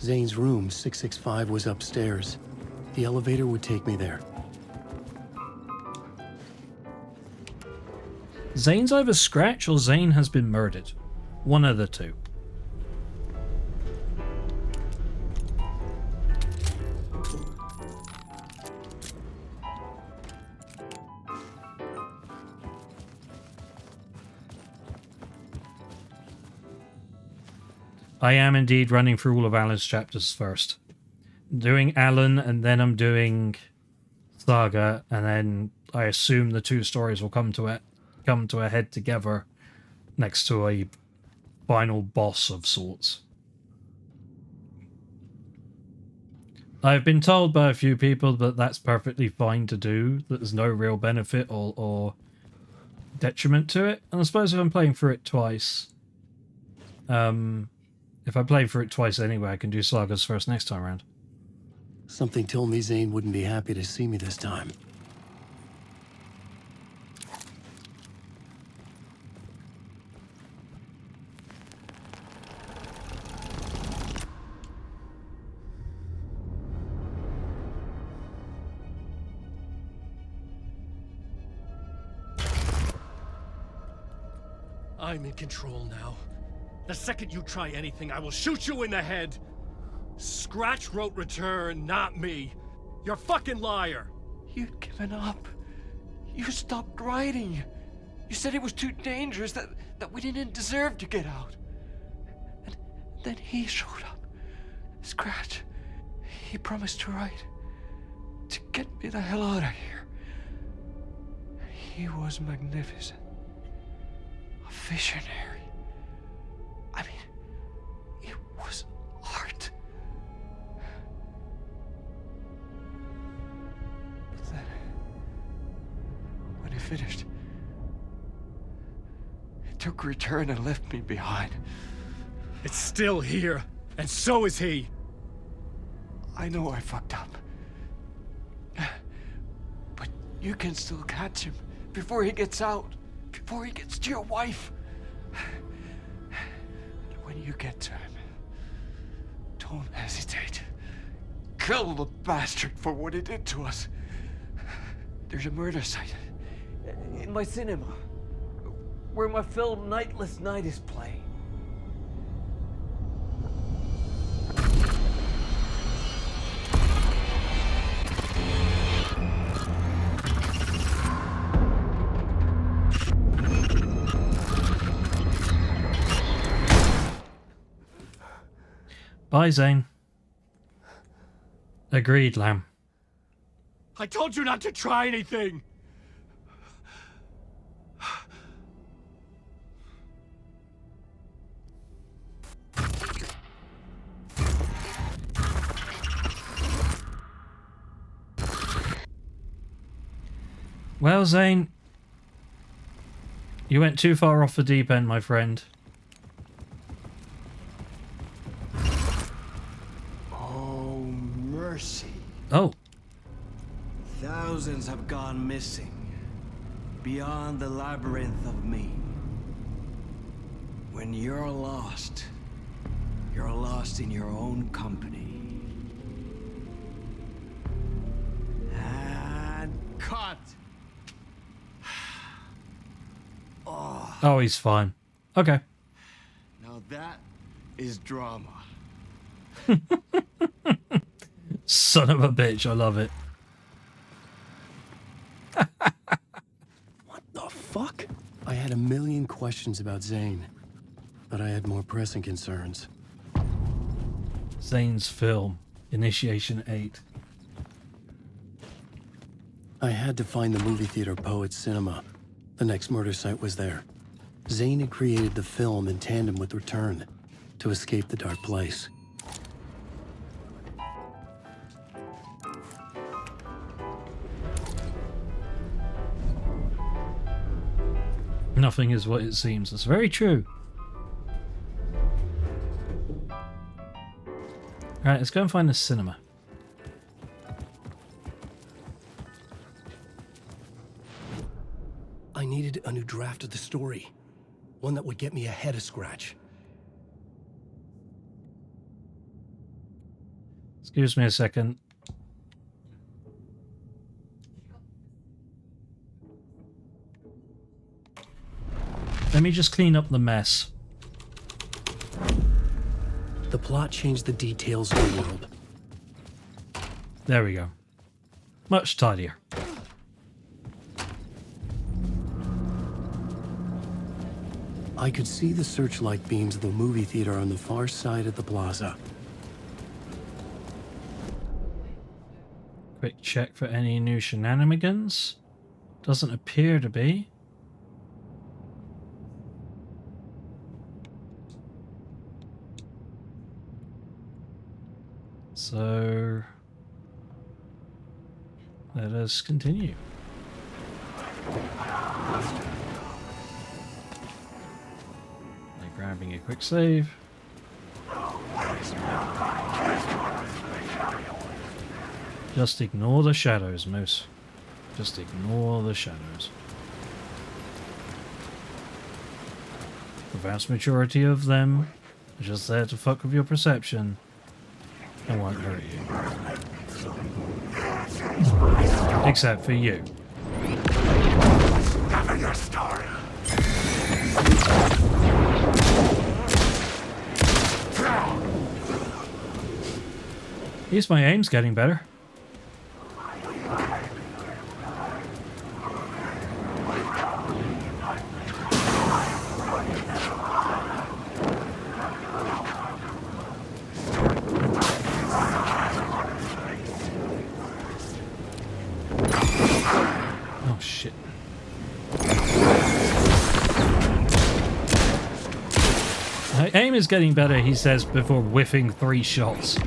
Zane's room, 665, was upstairs. The elevator would take me there. Zane's either Scratch or Zane has been murdered. One of the two. I am indeed running through all of Alan's chapters first. Doing Alan, and then I'm doing Saga, and then I assume the two stories will come to a head together next to a final boss of sorts. I've been told by a few people that that's perfectly fine to do, that there's no real benefit or detriment to it. And I suppose if I'm playing through it twice, if I play through it twice anyway, I can do Sagas first next time around. Something told me Zane wouldn't be happy to see me this time. I'm in control now. The second you try anything, I will shoot you in the head. Scratch wrote Return, not me. You're a fucking liar. You'd given up. You stopped writing. You said it was too dangerous, that we didn't deserve to get out. And then he showed up. Scratch. He promised to write. To get me the hell out of here. He was magnificent. A visionary. I mean, it was art. But then, when he finished, he took Return and left me behind. It's still here, and so is he. I know I fucked up. But you can still catch him before he gets out, before he gets to your wife. And when you get to him, don't hesitate. Kill the bastard for what he did to us. There's a murder site in my cinema where my film Nightless Night is playing. Bye, Zane. Agreed, Lamb. I told you not to try anything. Well, Zane, you went too far off the deep end, my friend. Oh, mercy. Oh. Thousands have gone missing. Beyond the labyrinth of me. When you're lost in your own company. And cut! Oh, he's fine. Okay. Now that is drama. Son of a bitch, I love it. What the fuck? I had a million questions about Zane, but I had more pressing concerns. Zane's film, Initiation 8. I had to find the movie theater Poets Cinema. The next murder site was there. Zane had created the film in tandem with Return to escape the dark place. Nothing is what it seems. That's very true. Alright, let's go and find the cinema. I needed a new draft of the story. One that would get me ahead of Scratch. Excuse me a second. Let me just clean up the mess. The plot changed the details of the world. There we go. Much tidier. I could see the searchlight beams of the movie theater on the far side of the plaza. Quick check for any new shenanigans. Doesn't appear to be. So let us continue. Grabbing a quick save. Just ignore the shadows, Moose. Just ignore the shadows. The vast majority of them are just there to fuck with your perception and won't hurt you. Except for you. Never your story. At least my aim's getting better. Oh shit. My aim is getting better, he says, before whiffing 3 shots.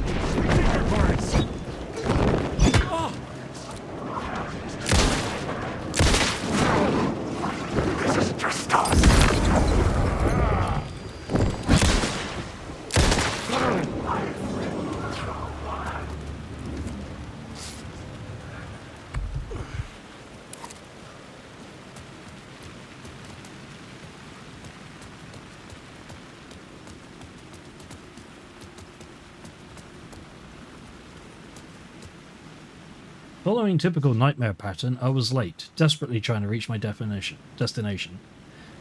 Following typical nightmare pattern, I was late, desperately trying to reach my destination.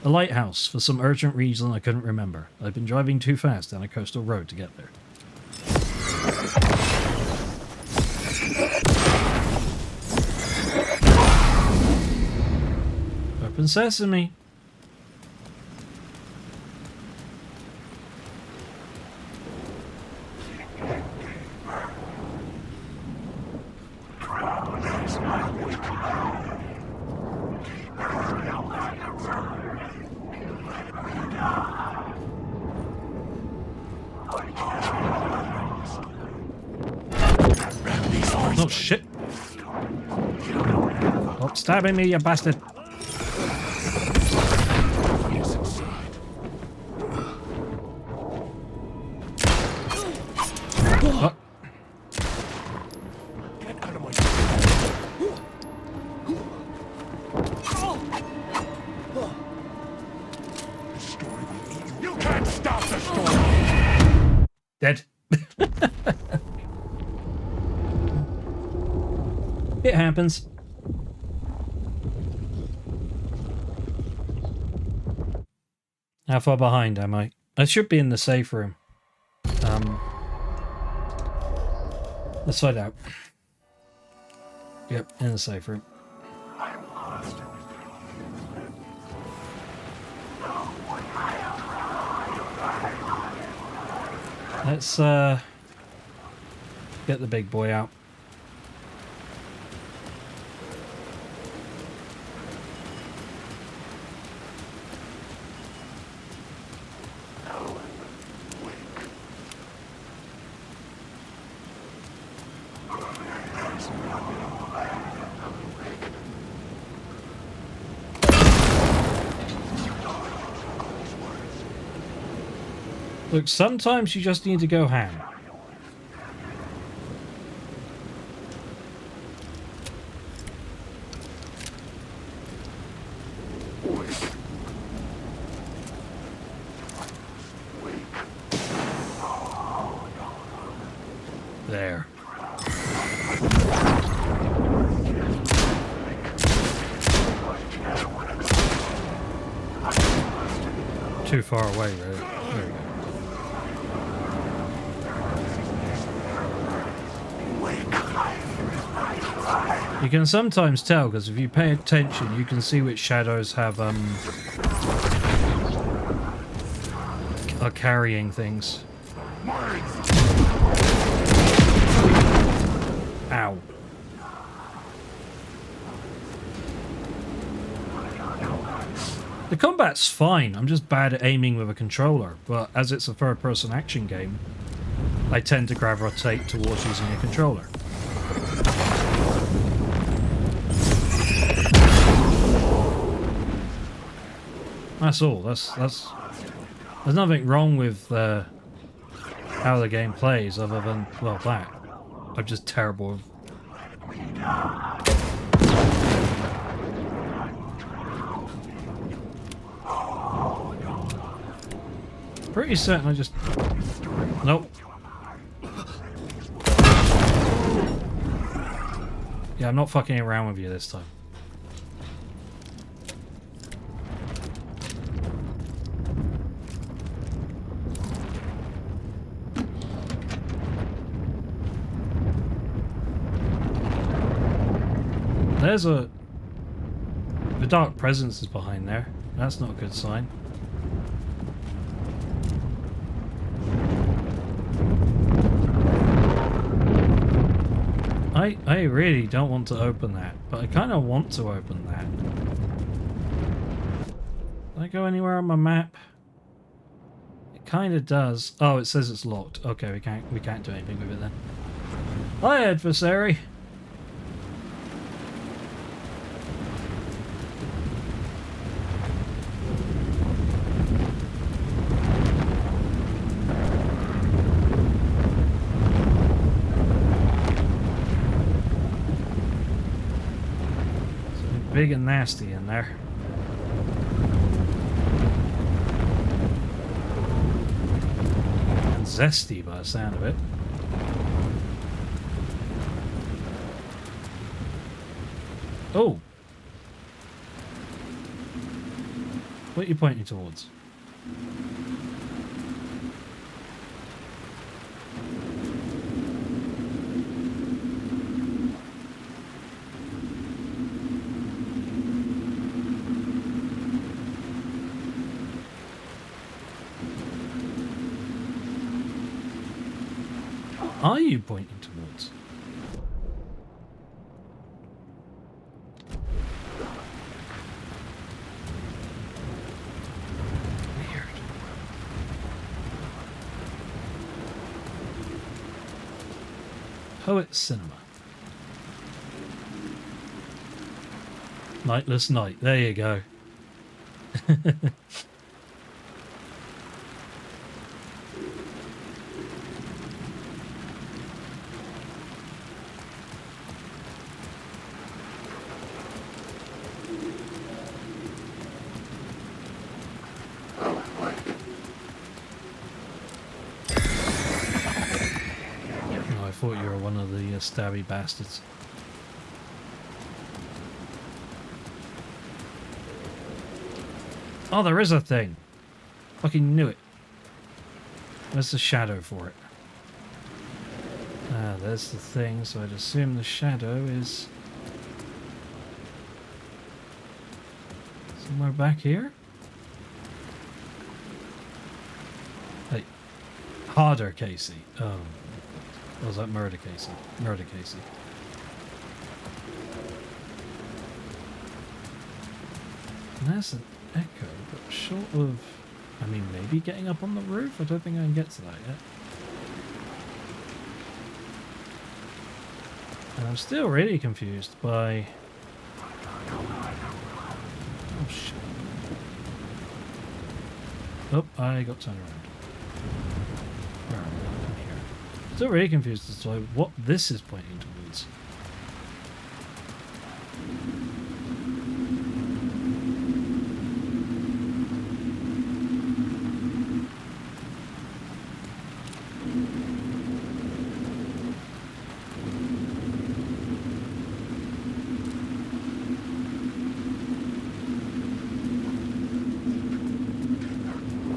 A lighthouse, for some urgent reason I couldn't remember. I'd been driving too fast down a coastal road to get there. Open sesame! Oh shit. Stop stabbing me, you bastard. What? Get out of my story will eat you. You can't stop the story. Dead. It happens. How far behind am I? I should be in the safe room. Let's find out. Yep, in the safe room. Let's get the big boy out. Look, sometimes you just need to go ham. There. Too far away, really. There we go. You can sometimes tell, because if you pay attention, you can see which shadows have, are carrying things. Ow. The combat's fine, I'm just bad at aiming with a controller, but as it's a third-person action game, I tend to gravitate towards using a controller. That's all. There's nothing wrong with how the game plays, other than, well, that. I'm just terrible. Pretty certain I just... Nope. Yeah, I'm not fucking around with you this time. There's a... The Dark Presence is behind there. That's not a good sign. I really don't want to open that, but I kind of want to open that. Can I go anywhere on my map? It kind of does. Oh, it says it's locked. Okay, we can't do anything with it then. Hi, adversary. Big and nasty in there. And zesty by the sound of it. Oh! What are you pointing towards? Are you pointing towards? Weird. Poet Cinema. Nightless Night. There you go. I thought you were one of the stabby bastards. Oh, there is a thing. Fucking knew it. Where's the shadow for it? Ah, there's the thing, so I'd assume the shadow is somewhere back here? Hey, harder, Casey. Oh. Or was that Murder Casey? Murder Casey. And there's an echo, but short of... I mean, maybe getting up on the roof? I don't think I can get to that yet. And I'm still really confused by... Oh, shit. Oh, I got turned around. Where am I? I'm here. Still really confused as to what this is pointing towards.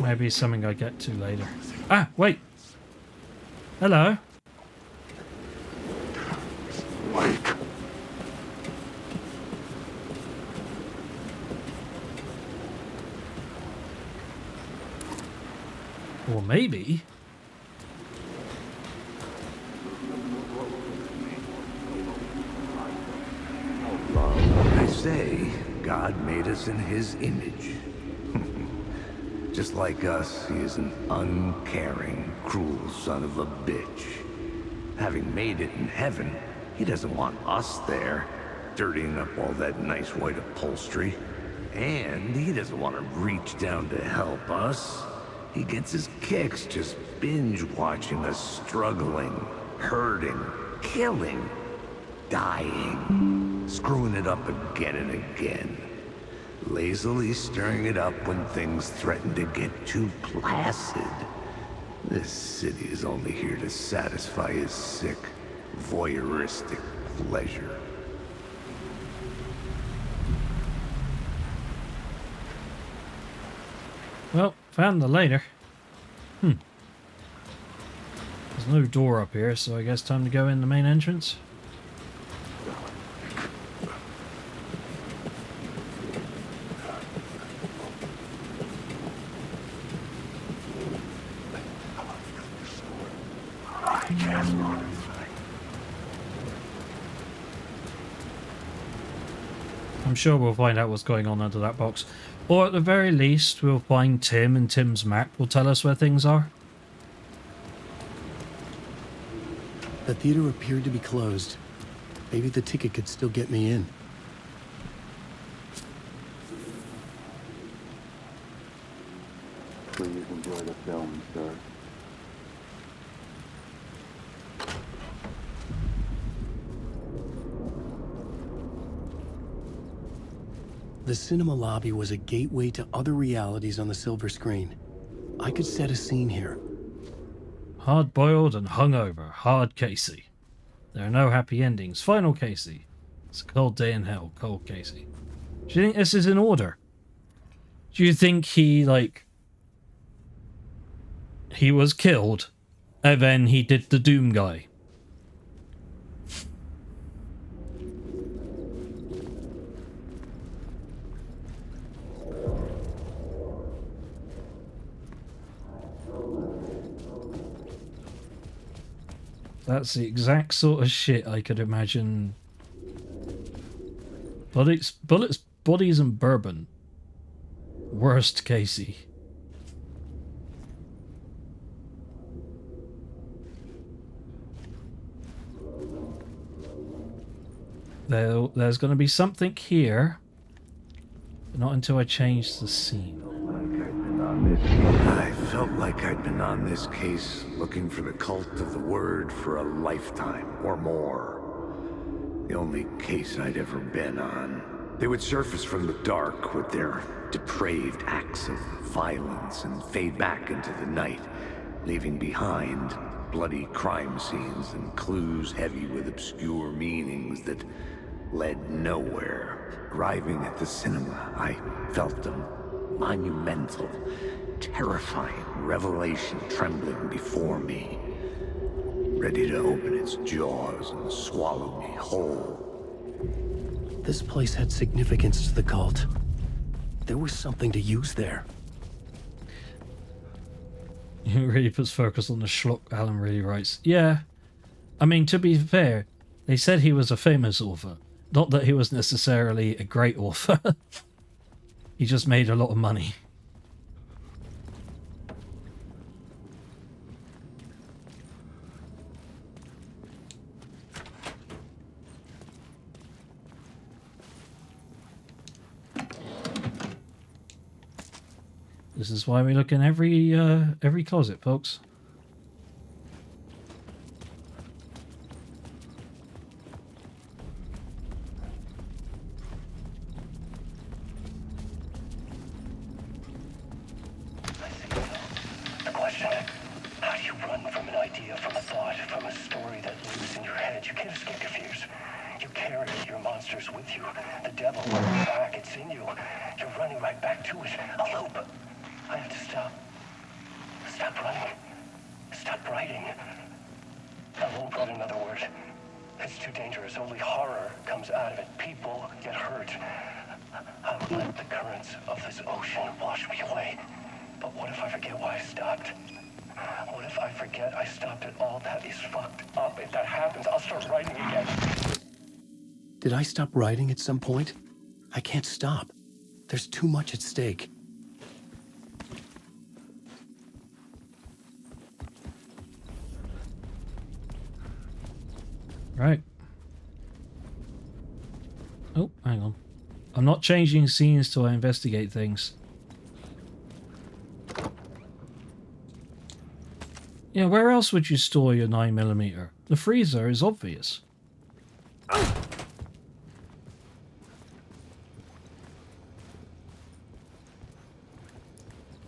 Maybe something I get to later. Ah, wait. Hello. Or maybe... They say God made us in his image. Just like us, he is an uncaring, cruel son of a bitch. Having made it in heaven, he doesn't want us there, dirtying up all that nice white upholstery. And he doesn't want to reach down to help us. He gets his kicks just binge-watching us struggling, hurting, killing, dying, screwing it up again and again. Lazily stirring it up when things threaten to get too placid. This city is only here to satisfy his sick, voyeuristic pleasure. Well, found the later. There's no door up here, so I guess time to go in the main entrance. I'm sure we'll find out what's going on under that box. Or at the very least, we'll find Tim, and Tim's map will tell us where things are. The theater appeared to be closed. Maybe the ticket could still get me in. Please enjoy the film, sir. The cinema lobby was a gateway to other realities on the silver screen. I could set a scene here. Hard-boiled and hungover. Hard Casey. There are no happy endings. Final Casey. It's a cold day in hell. Cold Casey. Do you think this is in order? Do you think he, like... he was killed, and then he did the Doom guy? That's the exact sort of shit I could imagine. Bullets, bodies, and bourbon. Worst Casey. There's going to be something here, but not until I change the scene. I felt like I'd been on this case looking for the cult of the word for a lifetime or more. The only case I'd ever been on. They would surface from the dark with their depraved acts of violence and fade back into the night, leaving behind bloody crime scenes and clues heavy with obscure meanings that led nowhere. Arriving at the cinema, I felt a monumental, terrifying revelation trembling before me, ready to open its jaws and swallow me whole. This place had significance to the cult. There was something to use there. It really puts focus on the schlock, Alan really writes. Yeah. I mean, to be fair, they said he was a famous author. Not that he was necessarily a great author. He just made a lot of money. This is why we look in every closet, folks. The question, how do you run from an idea, from a thought, from a story that lives in your head? You can't escape your fears. You carry your monsters with you. The devil, back, it's in you. You're running right back to it. A loop. I have to stop. Stop running. Stop writing. I won't put another word. It's too dangerous. Only horror comes out of it. People get hurt. I will let the currents of this ocean wash me away. But what if I forget why I stopped? What if I forget I stopped at all? That is fucked up. If that happens, I'll start writing again. Did I stop writing at some point? I can't stop. There's too much at stake. Right. Oh, hang on. I'm not changing scenes till I investigate things. Yeah, where else would you store your 9mm? The freezer is obvious.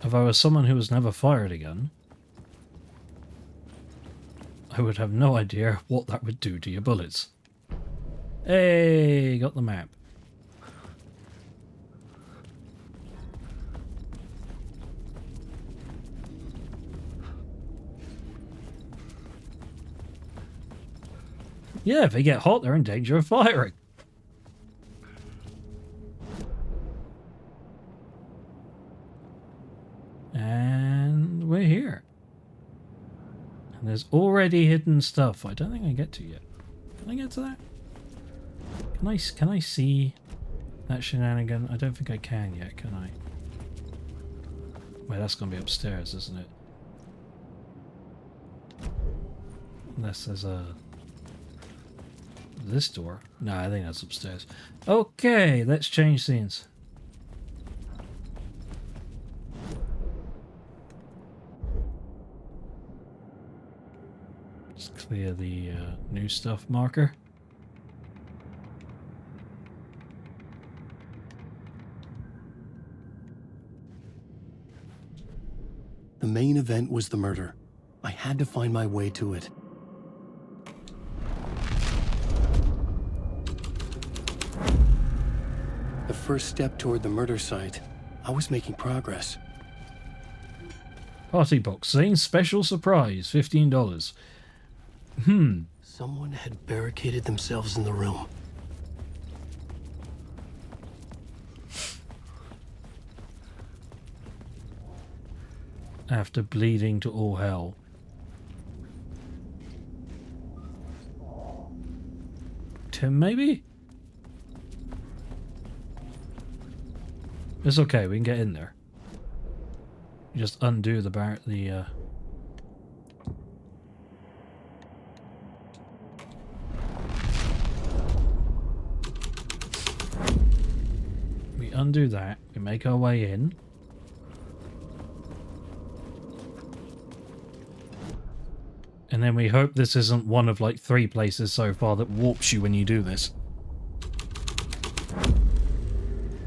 If I was someone who was never fired again, I would have no idea what that would do to your bullets. Hey, got the map. Yeah, if they get hot, they're in danger of firing. And we're here. And there's already hidden stuff I don't think I get to yet. Can I get to that? Can I see? That shenanigan? I don't think I can yet, can I? Wait, that's going to be upstairs, isn't it? Unless there's a... This door? No, I think that's upstairs. Okay, let's change scenes. Just clear the new stuff marker. The main event was the murder. I had to find my way to it. The first step toward the murder site. I was making progress. Party box. Zane's special surprise. $15. Someone had barricaded themselves in the room. After bleeding to all hell. Tim, maybe? It's okay, we can get in there. You just undo the we undo that, we make our way in. And then we hope this isn't one of like 3 places so far that warps you when you do this.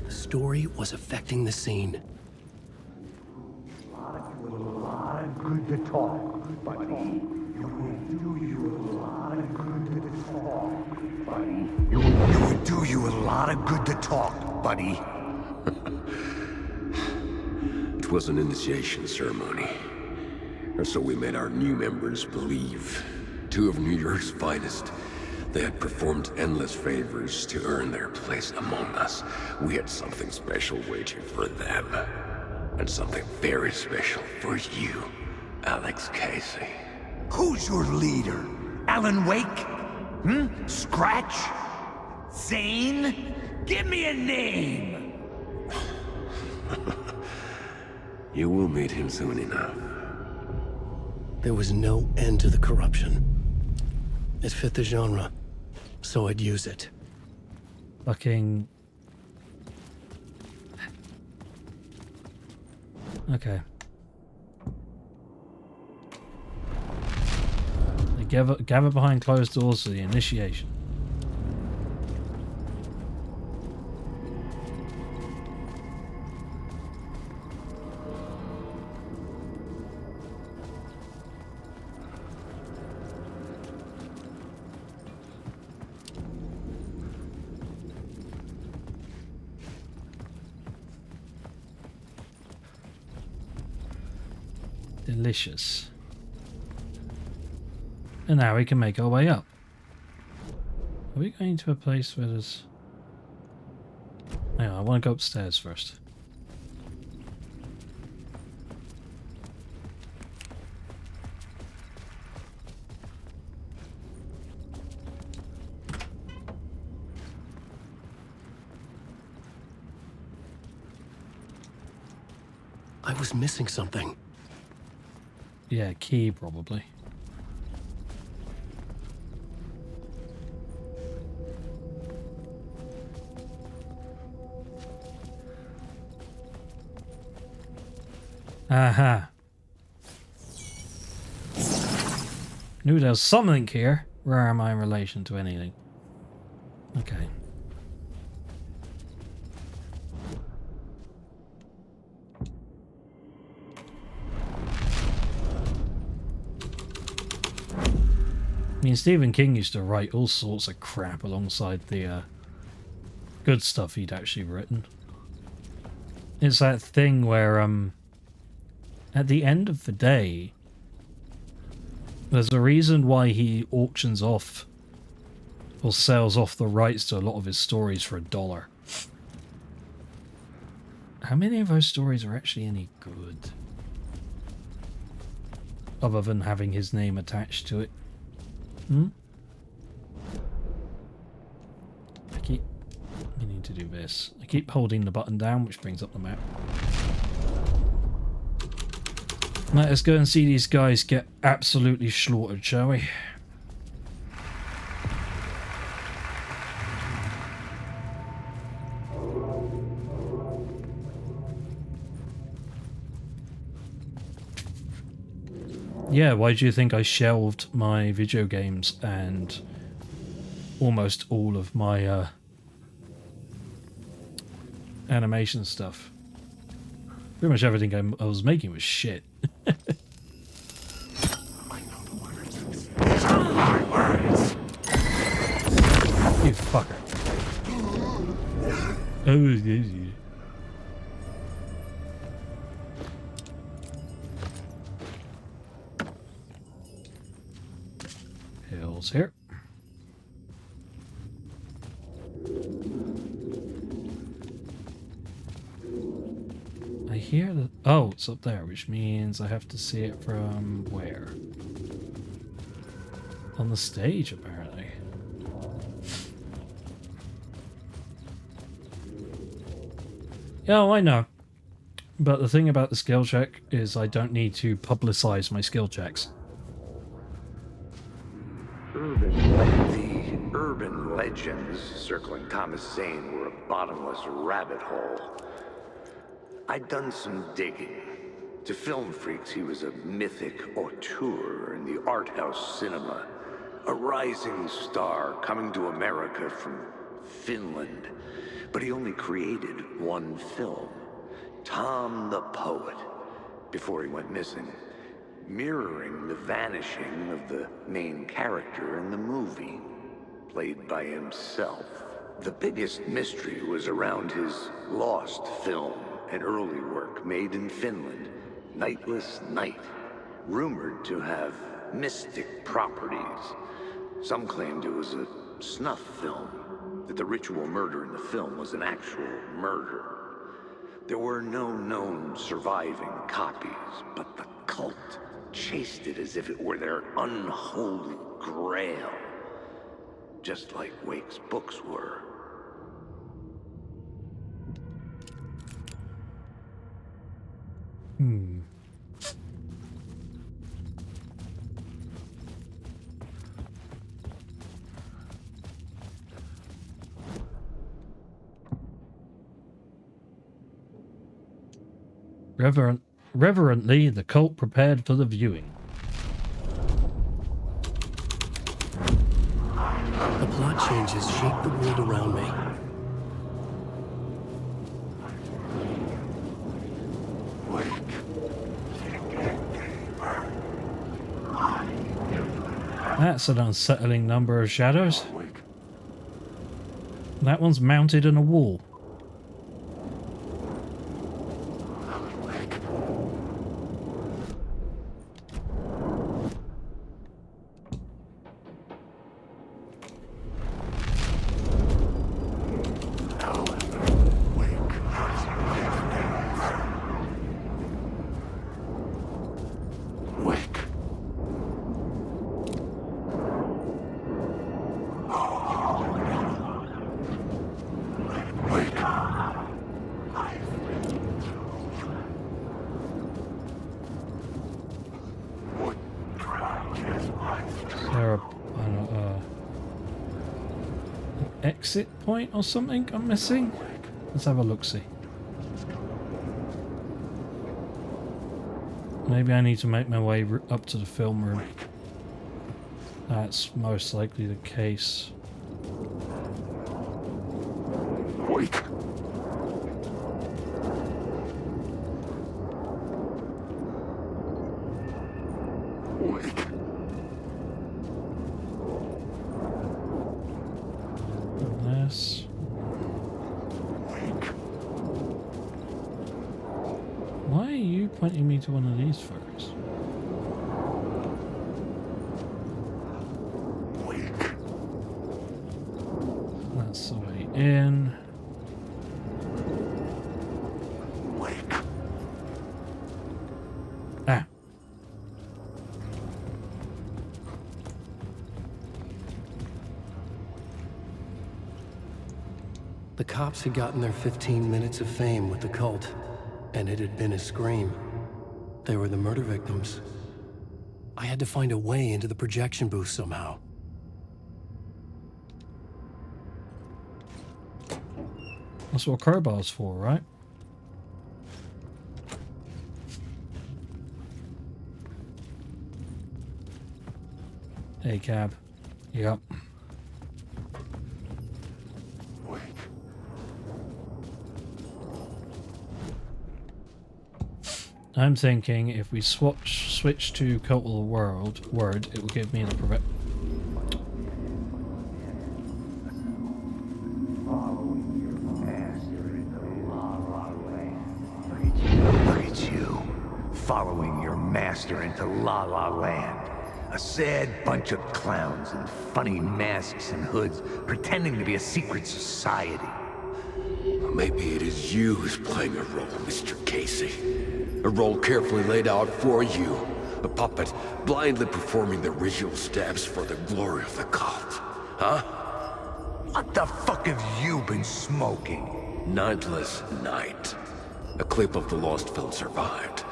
The story was affecting the scene. Good to talk, buddy. You would do you a lot of good to talk, buddy. It would do you a lot of good to talk, buddy. It was an initiation ceremony. Or so we made our new members believe. 2 of New York's finest. They had performed endless favors to earn their place among us. We had something special waiting for them. And something very special for you, Alex Casey. Who's your leader? Alan Wake? Scratch? Zane? Give me a name! You will meet him soon enough. There was no end to the corruption. It fit the genre, so I'd use it. Fucking... Okay. They gather behind closed doors for the initiation. Delicious. And now we can make our way up. Are we going to a place where there's... Hang on, I want to go upstairs first. I was missing something. Yeah, key probably. Aha. Knew there was something here. Where am I in relation to anything? Okay. I mean, Stephen King used to write all sorts of crap alongside the good stuff he'd actually written. It's that thing where, at the end of the day, there's a reason why he auctions off or sells off the rights to a lot of his stories for $1. How many of those stories are actually any good? Other than having his name attached to it. I keep getting need to do this. I keep holding the button down, which brings up the map. Let us go and see these guys get absolutely slaughtered, shall we? Yeah, why do you think I shelved my video games and almost all of my animation stuff? Pretty much everything I was making was shit. You fucker. Oh, yeah. Hills here. I hear the... Oh, it's up there, which means I have to see it from where? On the stage, apparently. Oh, I know. But the thing about the skill check is I don't need to publicize my skill checks. The urban legends circling Thomas Zane were a bottomless rabbit hole. I'd done some digging. To film freaks, he was a mythic auteur in the art house cinema. A rising star coming to America from Finland. But he only created one film, Tom the Poet, before he went missing, mirroring the vanishing of the main character in the movie, played by himself. The biggest mystery was around his lost film, an early work made in Finland, Nightless Night, rumored to have mystic properties. Some claimed it was a snuff film, that the ritual murder in the film was an actual murder. There were no known surviving copies, but the cult chased it as if it were their unholy grail, just like Wake's books were. Reverently, the cult prepared for the viewing. The plot changes shape the world around me. That's an unsettling number of shadows. That one's mounted in a wall. Exit point or something I'm missing? Let's have a look-see. Maybe I need to make my way up to the film room. That's most likely the case. Wait. Why are you pointing me to one of these fuckers? That's the way in. Ah. The cops had gotten their 15 minutes of fame with the cult, and it had been a scream. They were the murder victims. I had to find a way into the projection booth somehow. That's what a crowbar's for, right? Hey, cab. Yep. I'm thinking if we switch to Cult of the Word, it will give me the prevent. Look at you, following your master into La La Land. A sad bunch of clowns in funny masks and hoods, pretending to be a secret society. Maybe it is you who's playing a role, Mr. Casey. A role carefully laid out for you. A puppet blindly performing the ritual steps for the glory of the cult. Huh? What the fuck have you been smoking? Nightless Night. A clip of the lost film survived.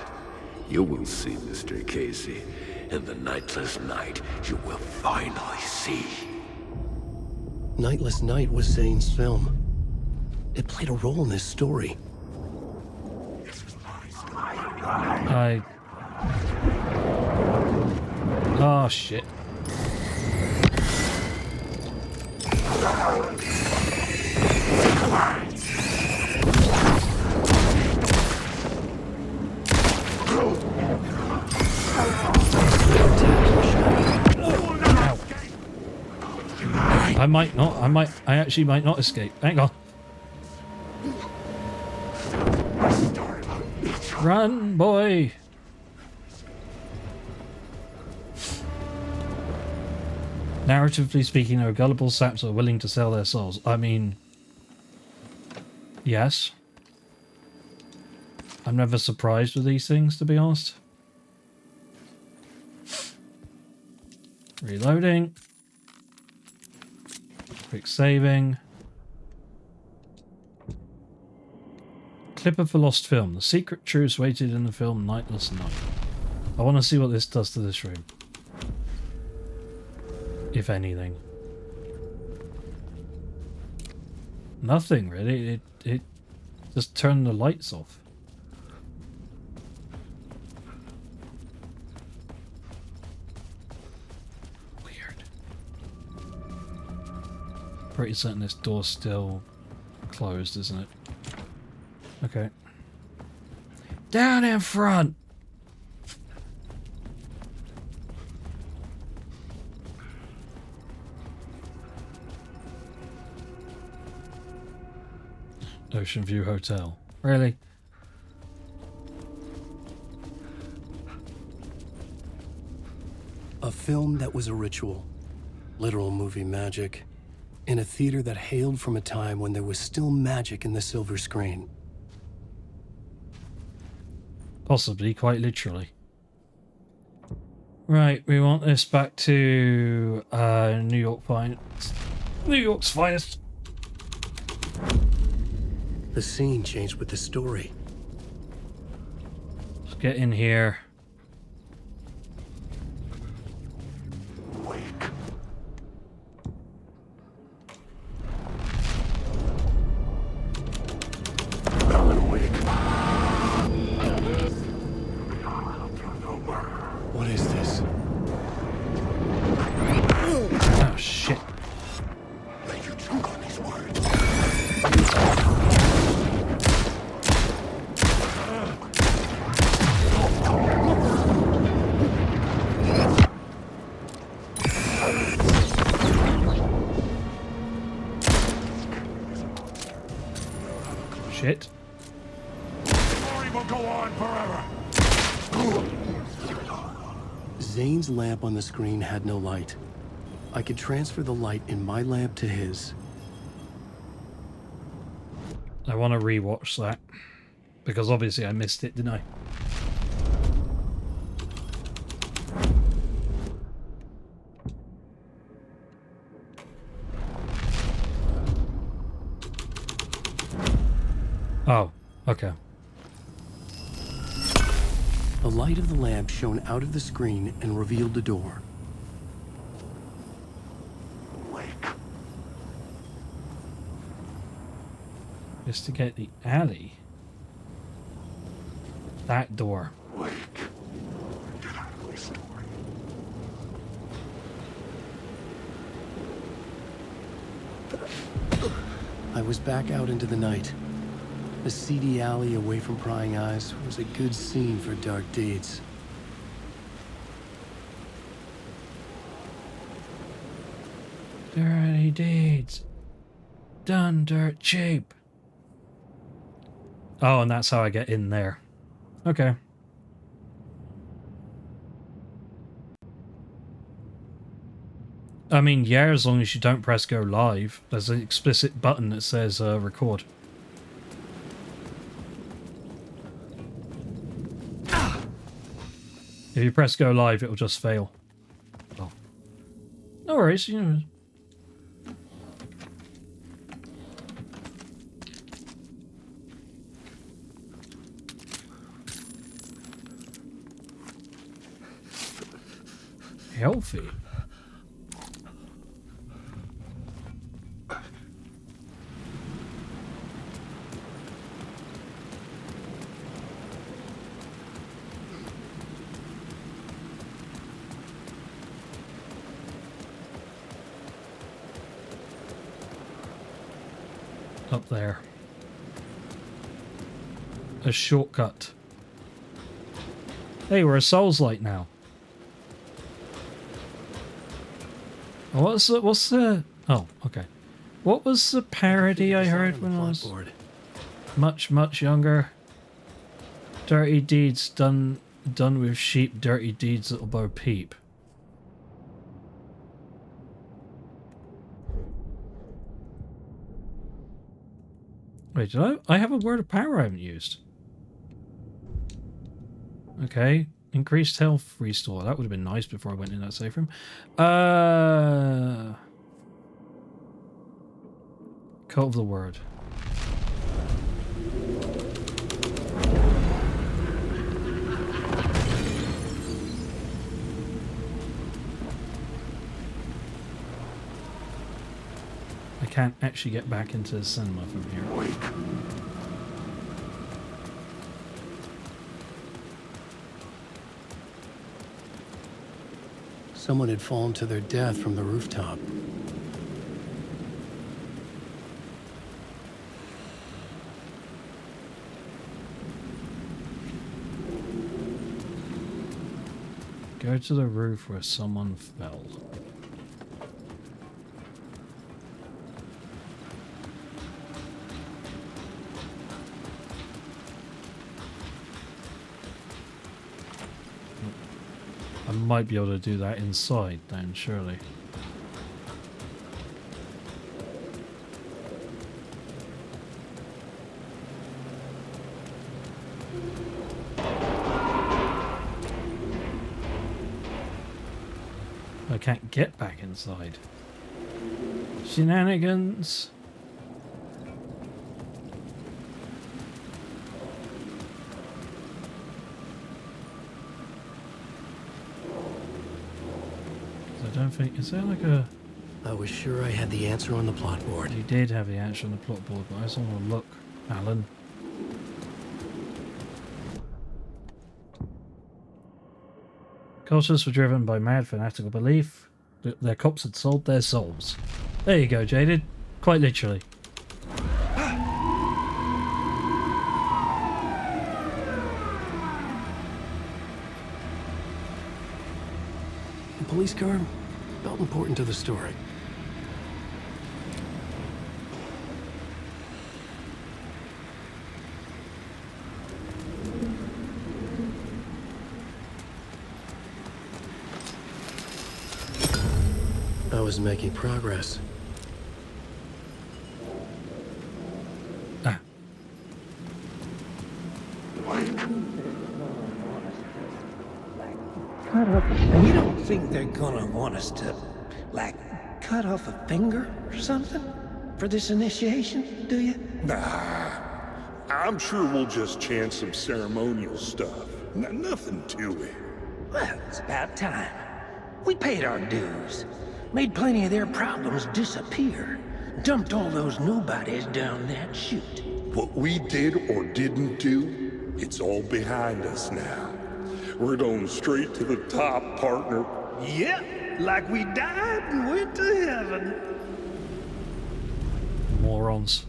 You will see, Mr. Casey. In the Nightless Night, you will finally see. Nightless Night was Zane's film. It played a role in this story. Oh, shit. I actually might not escape. Hang on. Run, boy! Narratively speaking, there are gullible saps who are willing to sell their souls. I mean... yes. I'm never surprised with these things, to be honest. Reloading. Quick saving. Clip of a lost film. The secret truths waited in the film Nightless Night. I want to see what this does to this room. If anything. Nothing really. It just turned the lights off. Weird. Pretty certain this door's still closed, isn't it? Okay. Down in front! Ocean View Hotel. Really? A film that was a ritual. Literal movie magic. In a theater that hailed from a time when there was still magic in the silver screen. Possibly, quite literally. Right, we want this back to New York finest. New York's finest. The scene changed with the story. Let's get in here. What is this? Oh, shit. Shit. Story will go on forever. Zane's lamp on the screen had no light. I could transfer the light in my lamp to his. I want to rewatch that. Because obviously I missed it, didn't I? Okay. The light of the lamp shone out of the screen and revealed the door. Investigate the alley. That door. Wake. Get out of my story. I was back out into the night. The seedy alley away from prying eyes was a good scene for dark deeds. Dirty deeds. Done dirt cheap. Oh, and that's how I get in there. Okay. I mean, yeah, as long as you don't press go live. There's an explicit button that says record. If you press go live, it'll just fail. Oh. No worries, you know. Healthy. Up there. A shortcut. Hey, we're a Souls-like now. What's the oh, okay. What was the parody I heard when I was much younger? Dirty deeds done with sheep, dirty deeds little Bo Peep. Wait, did I have a word of power I haven't used? Okay. Increased health restore. That would have been nice before I went in that safe room. Cult of the Word. I can't actually get back into the cinema from here. Someone had fallen to their death from the rooftop. Go to the roof where someone fell. I might be able to do that inside then, surely. I can't get back inside. Shenanigans. I don't think... Is there like a... I was sure I had the answer on the plot board. You did have the answer on the plot board, but I just want to look, Alan. Cultists were driven by mad fanatical belief that their cops had sold their souls. There you go, Jaded. Quite literally. The police car felt important to the story. I was making progress. You don't think they're gonna want us to, like, cut off a finger or something for this initiation, do you? Nah. I'm sure we'll just chant some ceremonial stuff. Nothing to it. Well, it's about time. We paid our dues. Made plenty of their problems disappear. Dumped all those nobodies down that chute. What we did or didn't do, it's all behind us now. We're going straight to the top, partner. Yep, like we died and went to heaven. Morons.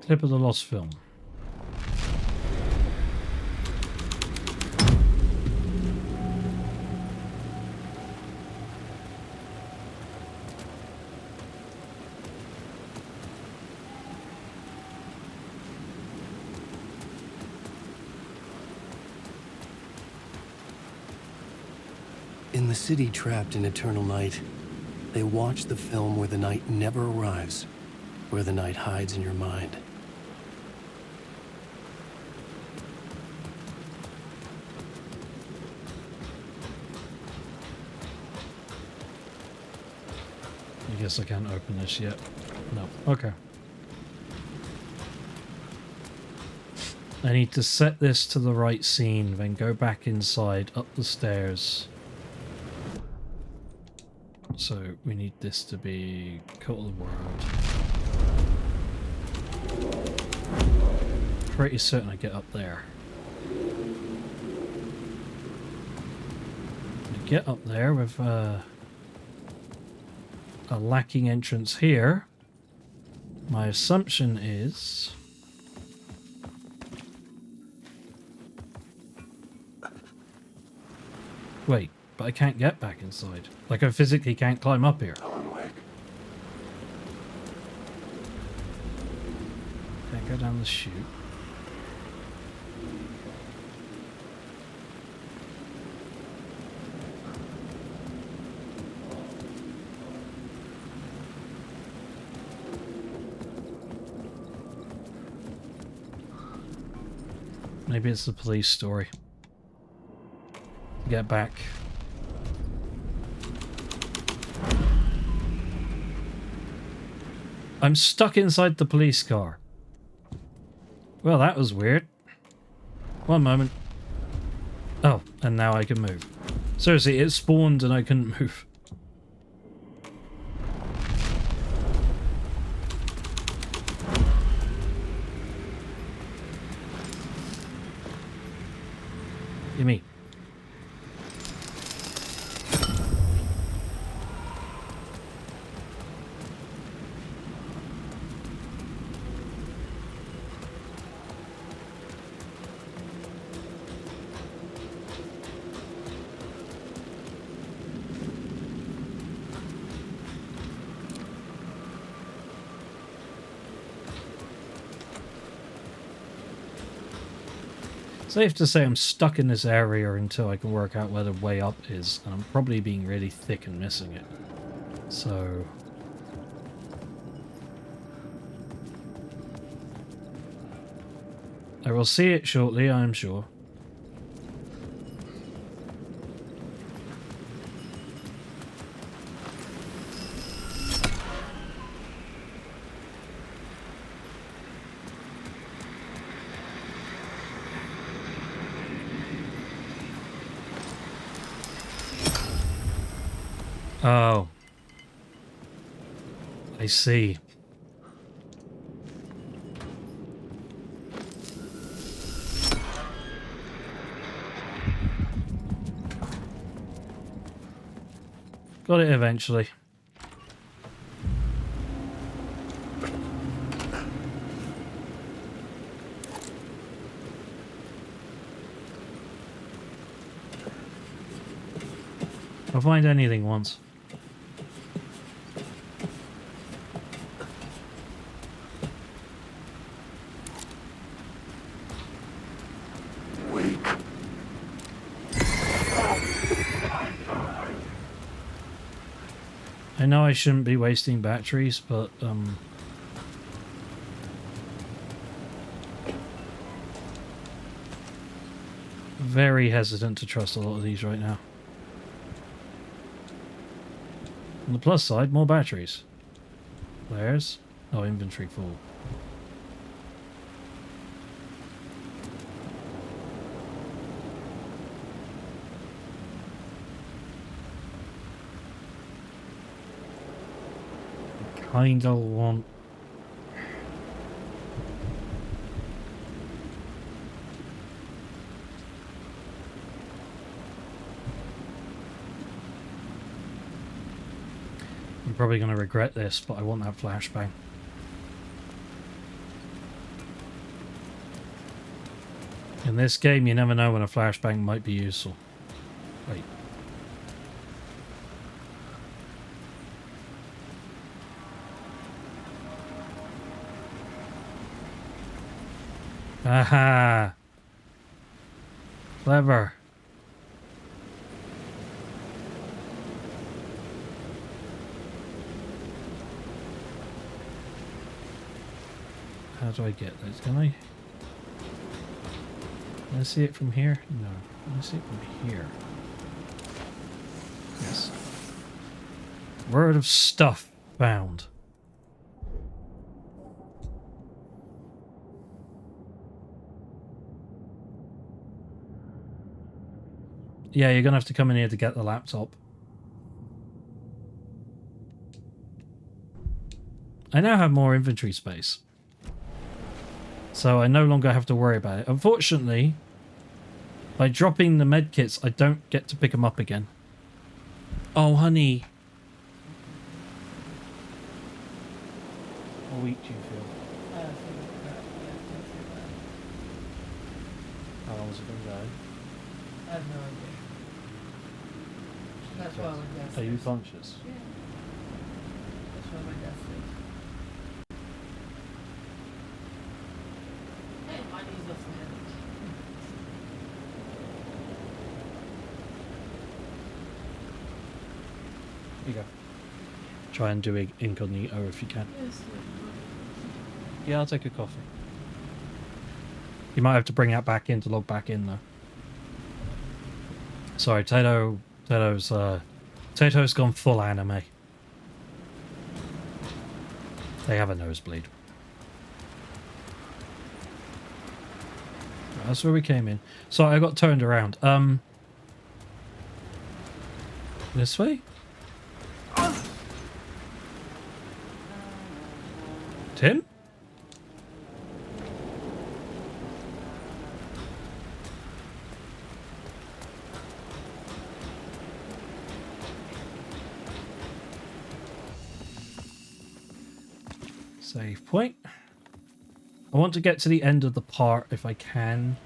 Clip of the lost film. In the city trapped in eternal night, they watch the film where the night never arrives, where the night hides in your mind. I guess I can't open this yet. No. Okay. I need to set this to the right scene, then go back inside, up the stairs. So we need this to be Cult of the World. Pretty certain I get up there. I get up there with a lacking entrance here. My assumption is wait, but I can't get back inside. Like, I physically can't climb up here. Can't go down the chute. Maybe it's the police story. Get back. I'm stuck inside the police car. Well, that was weird. One moment. Oh, and now I can move. Seriously, it spawned and I couldn't move. Gimme. Safe to say I'm stuck in this area until I can work out where the way up is, and I'm probably being really thick and missing it. So I will see it shortly, I am sure. Oh. I see. Got it eventually. I'll find anything once. I know I shouldn't be wasting batteries, but very hesitant to trust a lot of these right now. On the plus side, more batteries. Flares. Oh, inventory full. Kinda want... I'm probably going to regret this, but I want that flashbang. In this game, you never know when a flashbang might be useful. Wait. Aha! Clever. How do I get this? Can I see it from here? No. Can I see it from here? Yes. Word of stuff found. Yeah, you're gonna have to come in here to get the laptop. I now have more inventory space. So I no longer have to worry about it. Unfortunately, by dropping the medkits, I don't get to pick them up again. Oh, honey. How weak do you feel? How long is it been going? I have no idea. That's why we're downstairs. Are you conscious? Yeah. That's why we're downstairs. Hey, my knees are smashed. Here you go. Try and do it incognito if you can. Yes. Yeah, I'll take a coffee. You might have to bring that back in to log back in though. Sorry, Tato's gone full anime. They have a nosebleed. That's where we came in. Sorry, I got turned around. This way? Tim? Save point. I want to get to the end of the part if I can.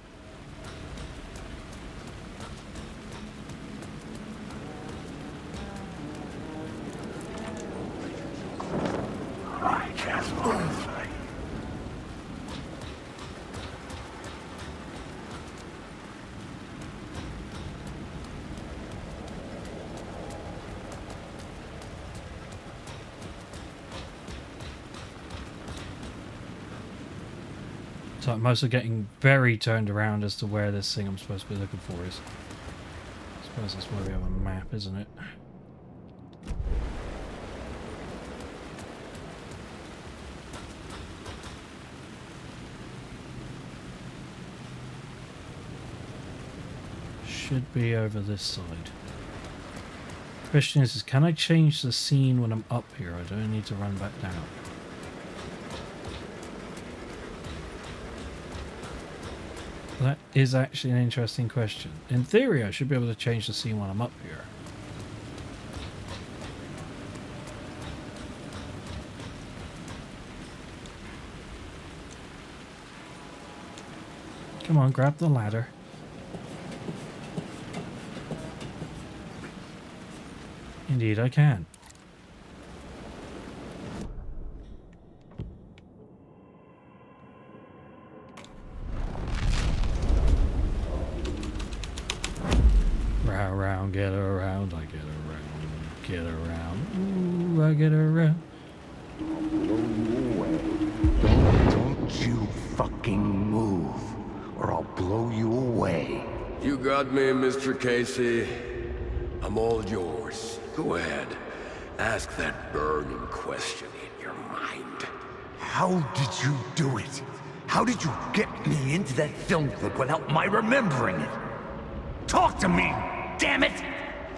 So I'm also getting very turned around as to where this thing I'm supposed to be looking for is. I suppose that's why we have a map, isn't it? Should be over this side. Question is can I change the scene when I'm up here? I don't need to run back down. That is actually an interesting question. In theory, I should be able to change the scene when I'm up here. Come on, grab the ladder. Indeed, I can. Around, get around, I get around, get around, ooh, I get around. Don't you fucking move, or I'll blow you away. You got me, Mr. Casey. I'm all yours. Go ahead. Ask that burning question in your mind. How did you do it? How did you get me into that film clip without my remembering it? Talk to me, damn it!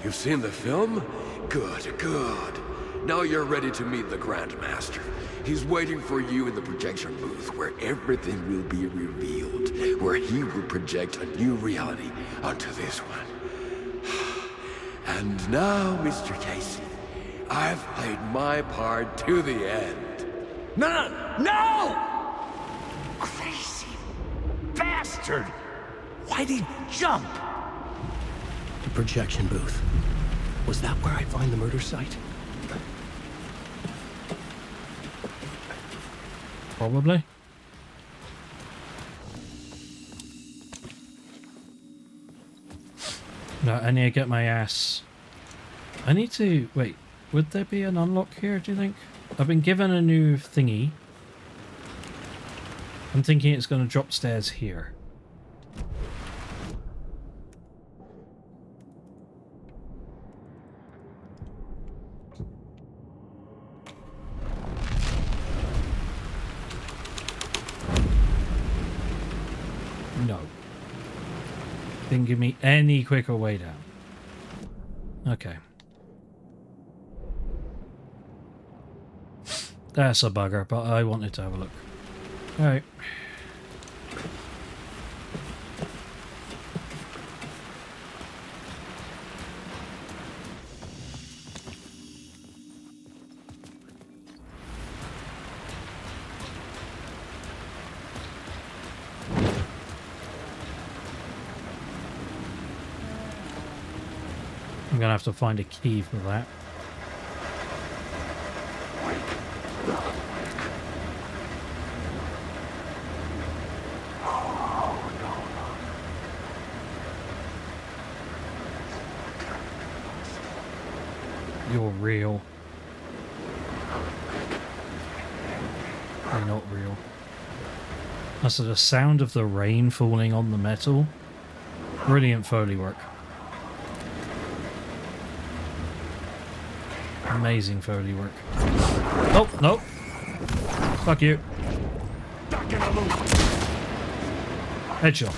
You've seen the film? Good, good. Now you're ready to meet the Grandmaster. He's waiting for you in the projection booth where everything will be revealed, where he will project a new reality onto this one. And now, Mr. Casey, I've played my part to the end. No! Crazy bastard! Why'd he jump? The projection booth. Was that where I'd find the murder site? Probably. No, I need to get my ass. I need to... Wait, would there be an unlock here, do you think? I've been given a new thingy. I'm thinking it's going to drop stairs here. No. Didn't give me any quicker way down. Okay. That's a bugger, but I wanted to have a look. Alright. I'm gonna have to find a key for that. You're real. You're not real. That's the sound of the rain falling on the metal. Brilliant Foley work. Amazing Foley work. Oh, no. Fuck you. Headshot.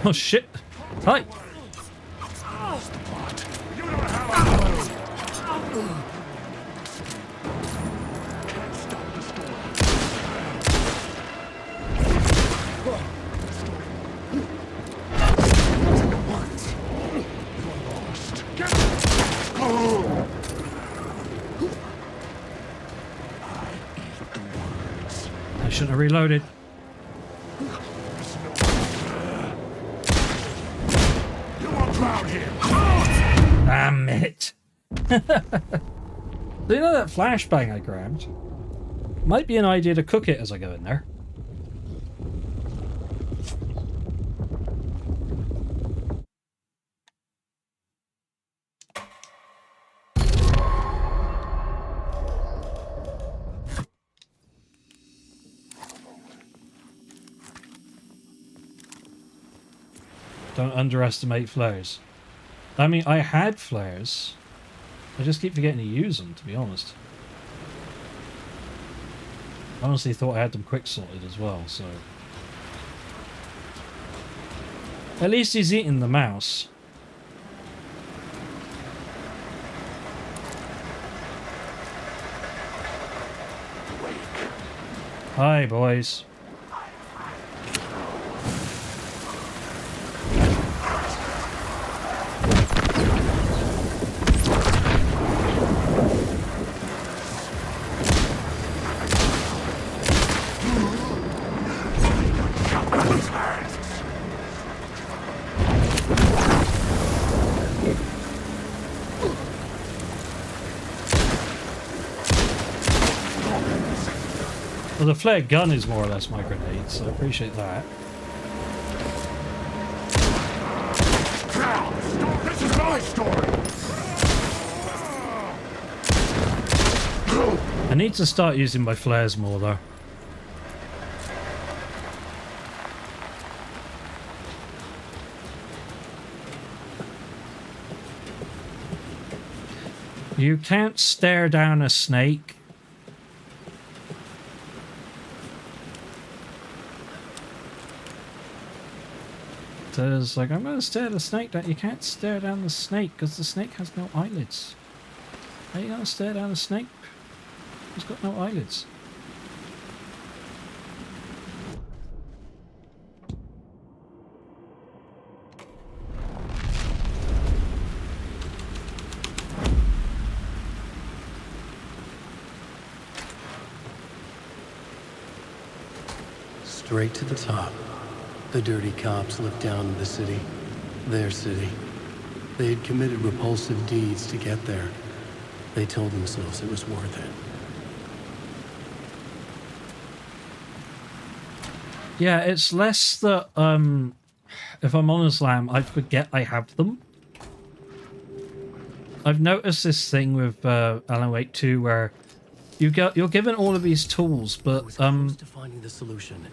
Oh shit! Hi! I shouldn't have reloaded. Damn it. So you know that flashbang I grabbed? Might be an idea to cook it as I go in there. Don't underestimate flares. I mean, I had flares. I just keep forgetting to use them, to be honest. I honestly thought I had them quick sorted as well, so... At least he's eating the mouse. Hi, boys. the flare gun is more or less my grenade, so I appreciate that. This is my story! I need to start using my flares more though. You can't stare down a snake. Says like, I'm gonna stare the snake down. You can't stare down the snake because the snake has no eyelids. How you gonna stare down a snake? He's got no eyelids. Straight to the top. The dirty cops looked down on the city. Their city. They had committed repulsive deeds to get there. They told themselves it was worth it. Yeah, it's less that, if I'm honest, Lamb, I forget I have them. I've noticed this thing with Alan Wake 2 where you're given all of these tools, but to finding the solution.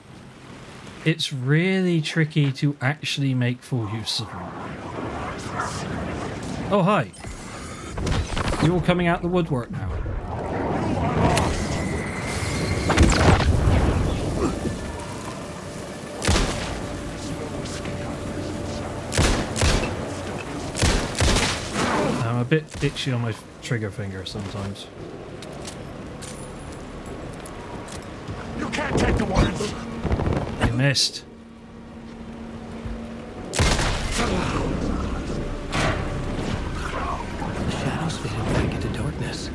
It's really tricky to actually make full use of them. Oh, hi. You're all coming out the woodwork now. I'm a bit itchy on my trigger finger sometimes. You can't take the words! You missed. The shadows faded back into darkness.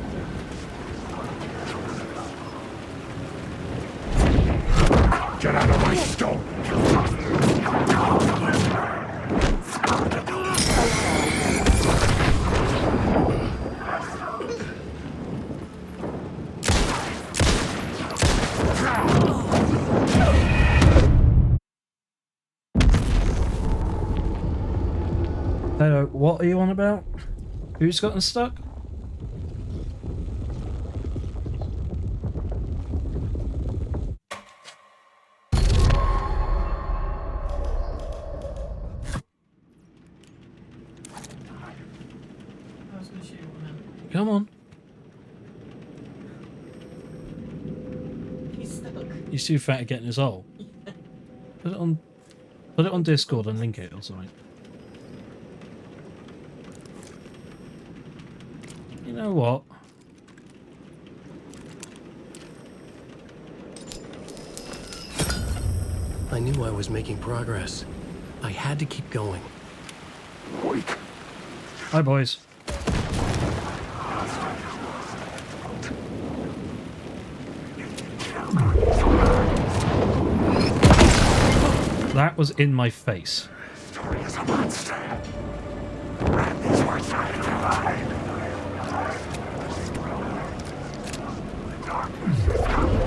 Get out of my stone! Hello, what are you on about? Who's gotten stuck? I was gonna shoot one now. Come on. He's stuck. He's too fat to get in his hole. Put it on Discord and link it or something. You know what? I knew I was making progress. I had to keep going. Wait. Hi, boys. That was in my face. Story is a monster. Rat is one side of the line. The darkness is coming.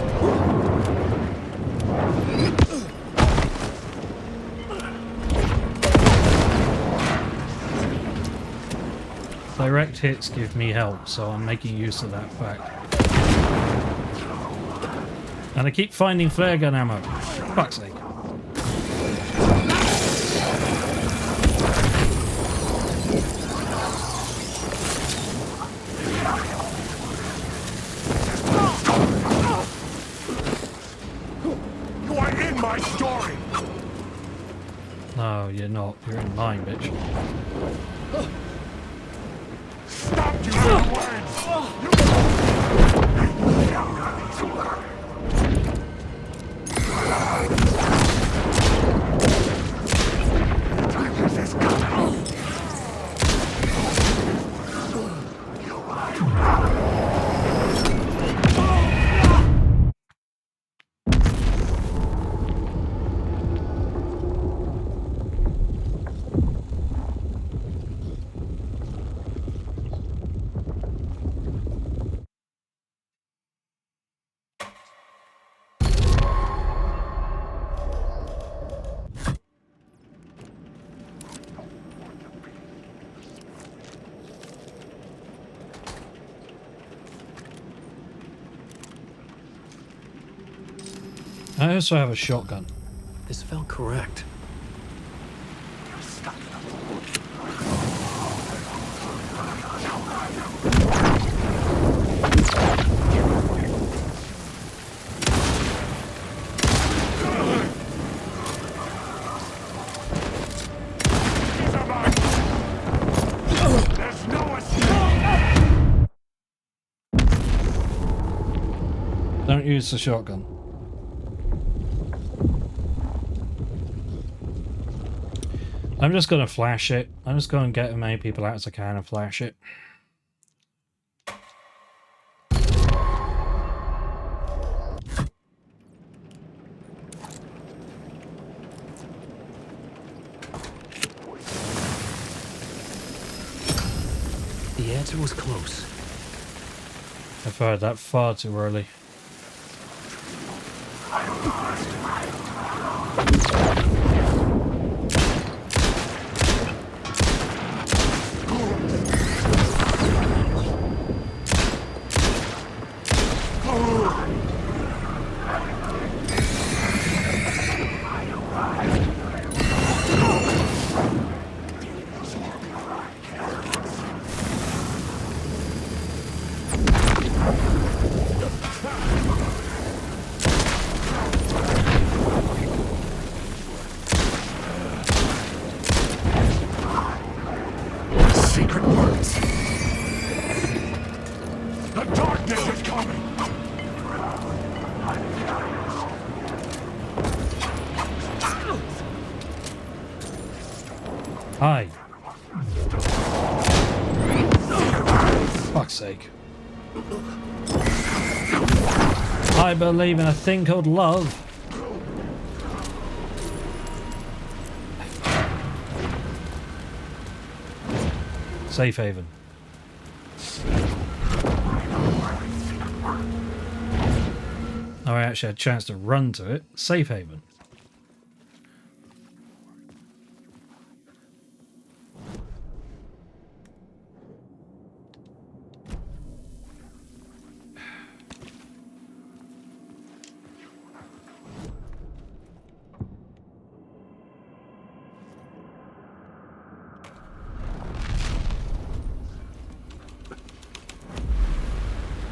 Direct hits give me help, so I'm making use of that fact. And I keep finding flare gun ammo. Fuck's sake. You are in my story. No, you're not. You're in mine, bitch. Stop you with words. Darkness is coming. I also have a shotgun. This felt correct. There's no escape! Don't use the shotgun. I'm just gonna flash it. I'm just gonna get as many people out as I can and flash it. The answer was close. I fired that far too early. Secret words. The darkness is coming. Hi. Fuck's sake. I believe in a thing called love. Safe haven. Oh, I actually had a chance to run to it. Safe haven.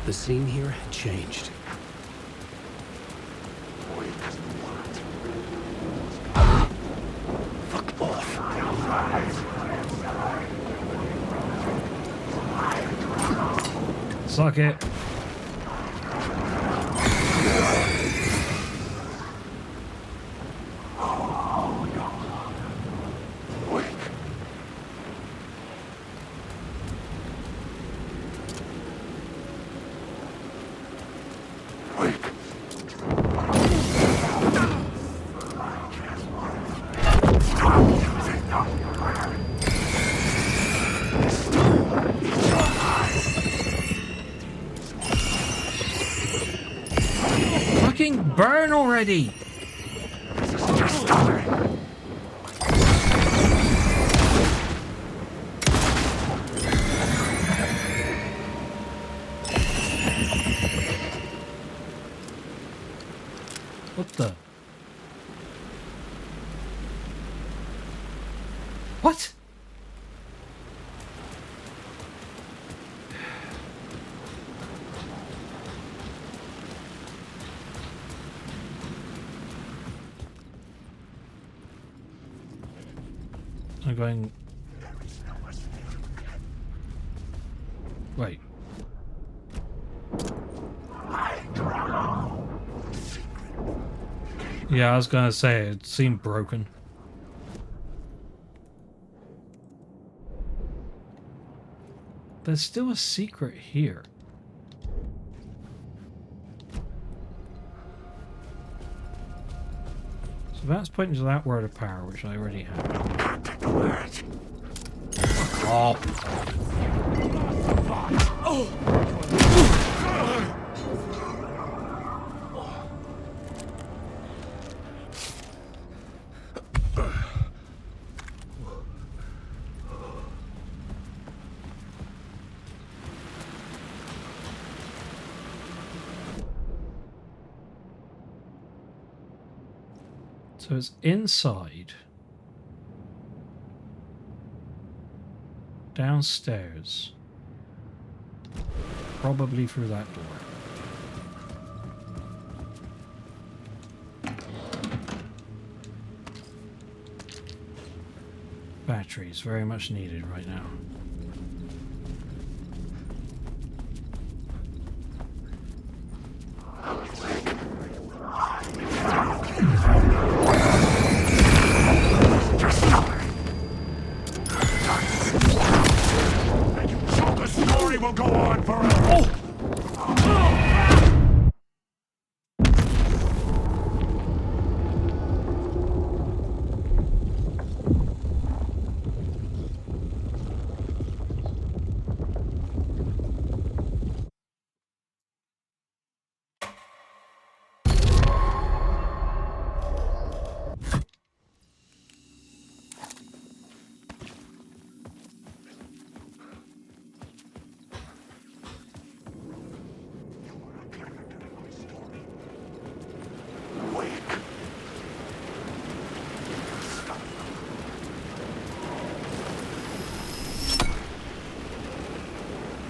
The scene here had changed. Fuck off. Suck it. Burn already! What the? What? I'm going... Wait. Yeah, I was gonna say, it seemed broken. There's still a secret here. So that's pointing to that word of power, which I already have. Take the words. Oh. So it's inside. Downstairs. Probably through that door. Batteries, very much needed right now. The story will go on forever.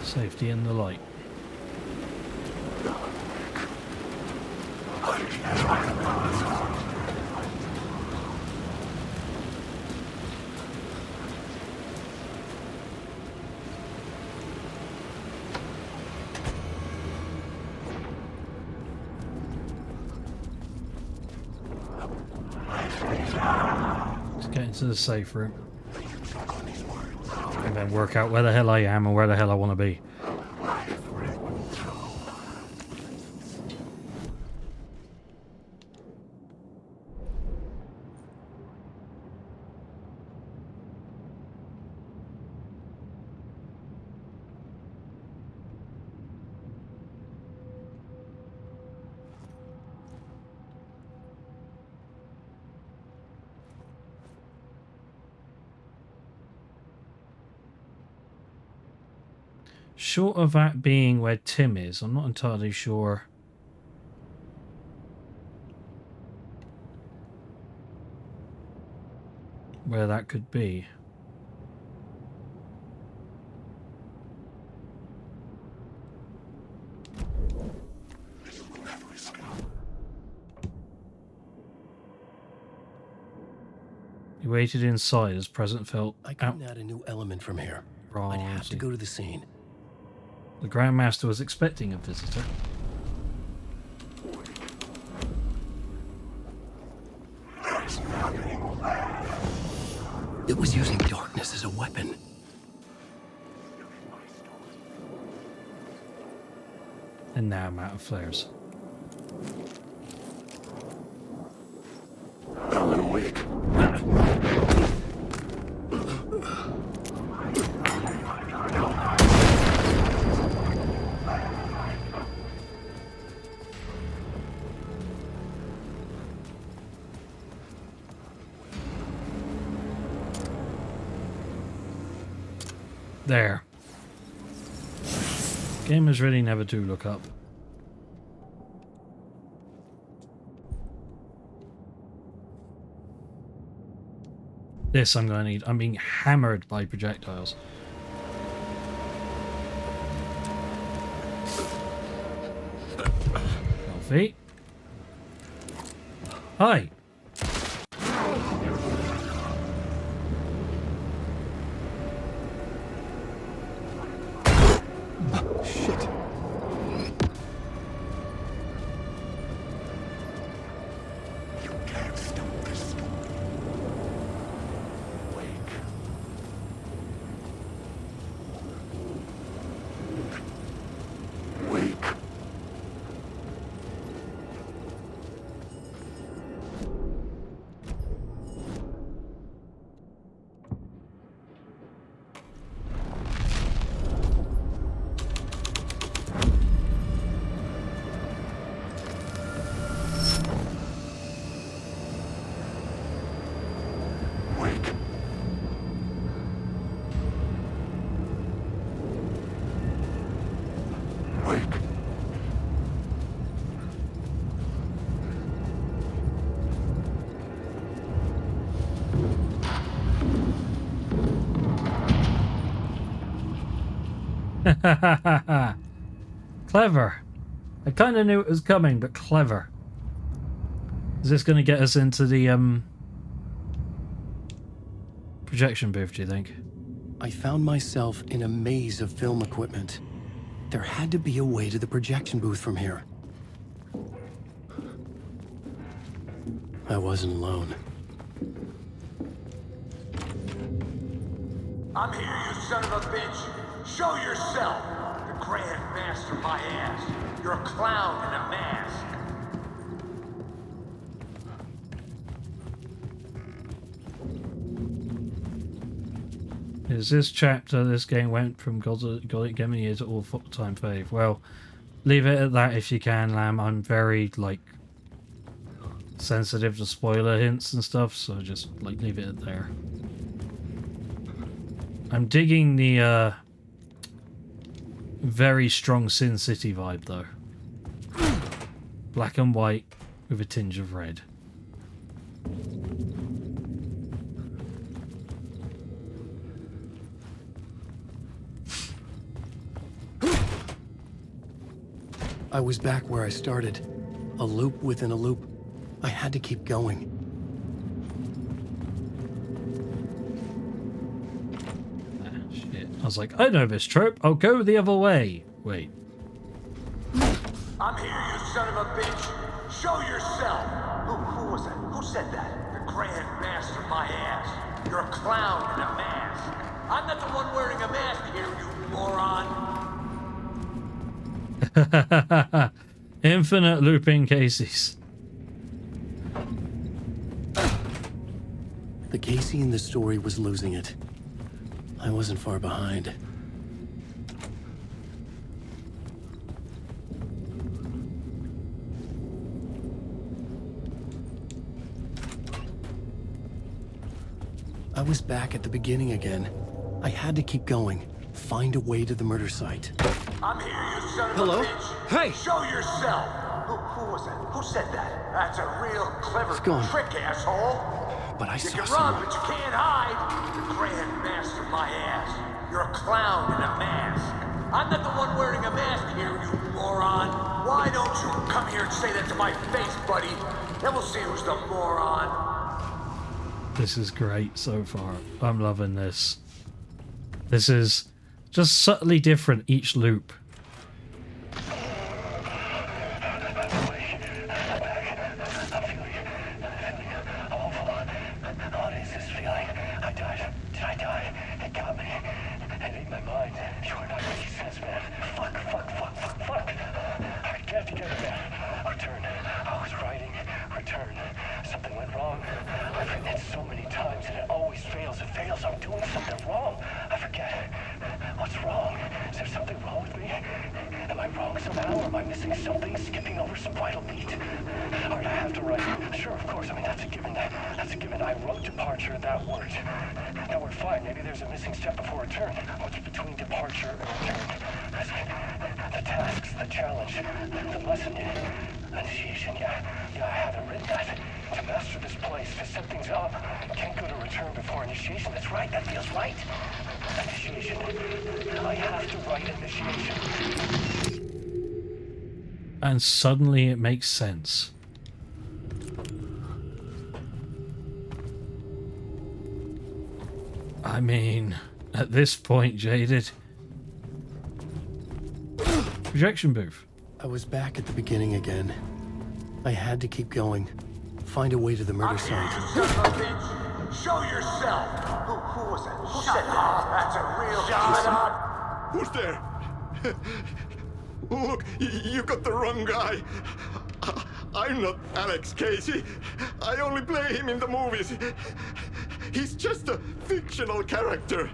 Safety in the light. Let's get into the safe room. And then work out where the hell I am and where the hell I want to be. Short of that being where Tim is, I'm not entirely sure where that could be. He waited inside as Present felt I couldn't add a new element from here. Wrong. I'd have to go to the scene. The Grandmaster was expecting a visitor. It was using darkness as a weapon. And now I'm out of flares. Alan Wake. There. Gamers really never do look up. This I'm going to need. I'm being hammered by projectiles. Healthy. Hi. Shit. You can't stop this story. Wake. Clever. I kind of knew it was coming, but clever. Is this going to get us into the projection booth, do you think? I found myself in a maze of film equipment. There had to be a way to the projection booth from here. I wasn't alone. I'm here, you son of a bitch. Show yourself. The Grand Master my ass. You're a clown in a mask. Is this chapter, this game went from Gothic Gemini to all-time fave? Well, leave it at that if you can, Lamb. I'm very, like, sensitive to spoiler hints and stuff, so just, like, leave it at there. I'm digging the, very strong Sin City vibe, though. Black and white with a tinge of red. I was back where I started. A loop within a loop. I had to keep going. Shit. I was like, I know this trope. I'll go the other way. Wait. I'm here, you son of a bitch. Show yourself. Who was that? Who said that? The Grand Master my ass. You're a clown in a mask. I'm not the one wearing a mask here, you moron. Infinite looping cases. The Casey in the story was losing it. I wasn't far behind. I was back at the beginning again. I had to keep going. Find a way to the murder site. I'm here, you son of Hello? a bitch. Hey! Show yourself. Who was that? Who said that? That's a real clever going? trick, asshole. But I You saw can someone. run, but you can't hide. The Grand Master my ass. You're a clown in a mask. I'm not the one wearing a mask here, you moron. Why don't you come here and say that to my face, buddy? Then we'll see who's the moron. This is great so far. I'm loving this. This is just subtly different each loop. What is this feeling? I died. Did I die? It got me. It ate my mind. You are not making sense, man. Fuck. I can't get it, man. Return. I was writing. Return. Something went wrong. I've written it so many times and it always fails. It fails. I'm doing something wrong. I forget. What's wrong? Is there something wrong with me? Am I wrong somehow? Or am I missing something? Skipping over some vital beat? Alright, I have to write. Sure, of course. I mean, that's a given. That's a given. I wrote departure. That worked. Now we're fine. Maybe there's a missing step before return. What's between departure and return? The tasks, the challenge, the lesson, initiation. Yeah, I haven't written that. To master this place, to set things up. Can't go to return before initiation. That's right. That feels right. Initiation. I have to write initiation. And suddenly it makes sense. I mean, at this point, Jaded. Projection booth. I was back at the beginning again. I had to keep going. Find a way to the murder site. Son of a bitch. Show yourself. Who was that? Who said that? That's a real Shut up. Who's there? Look, you got the wrong guy. I'm not Alex Casey. I only play him in the movies. He's just a fictional character.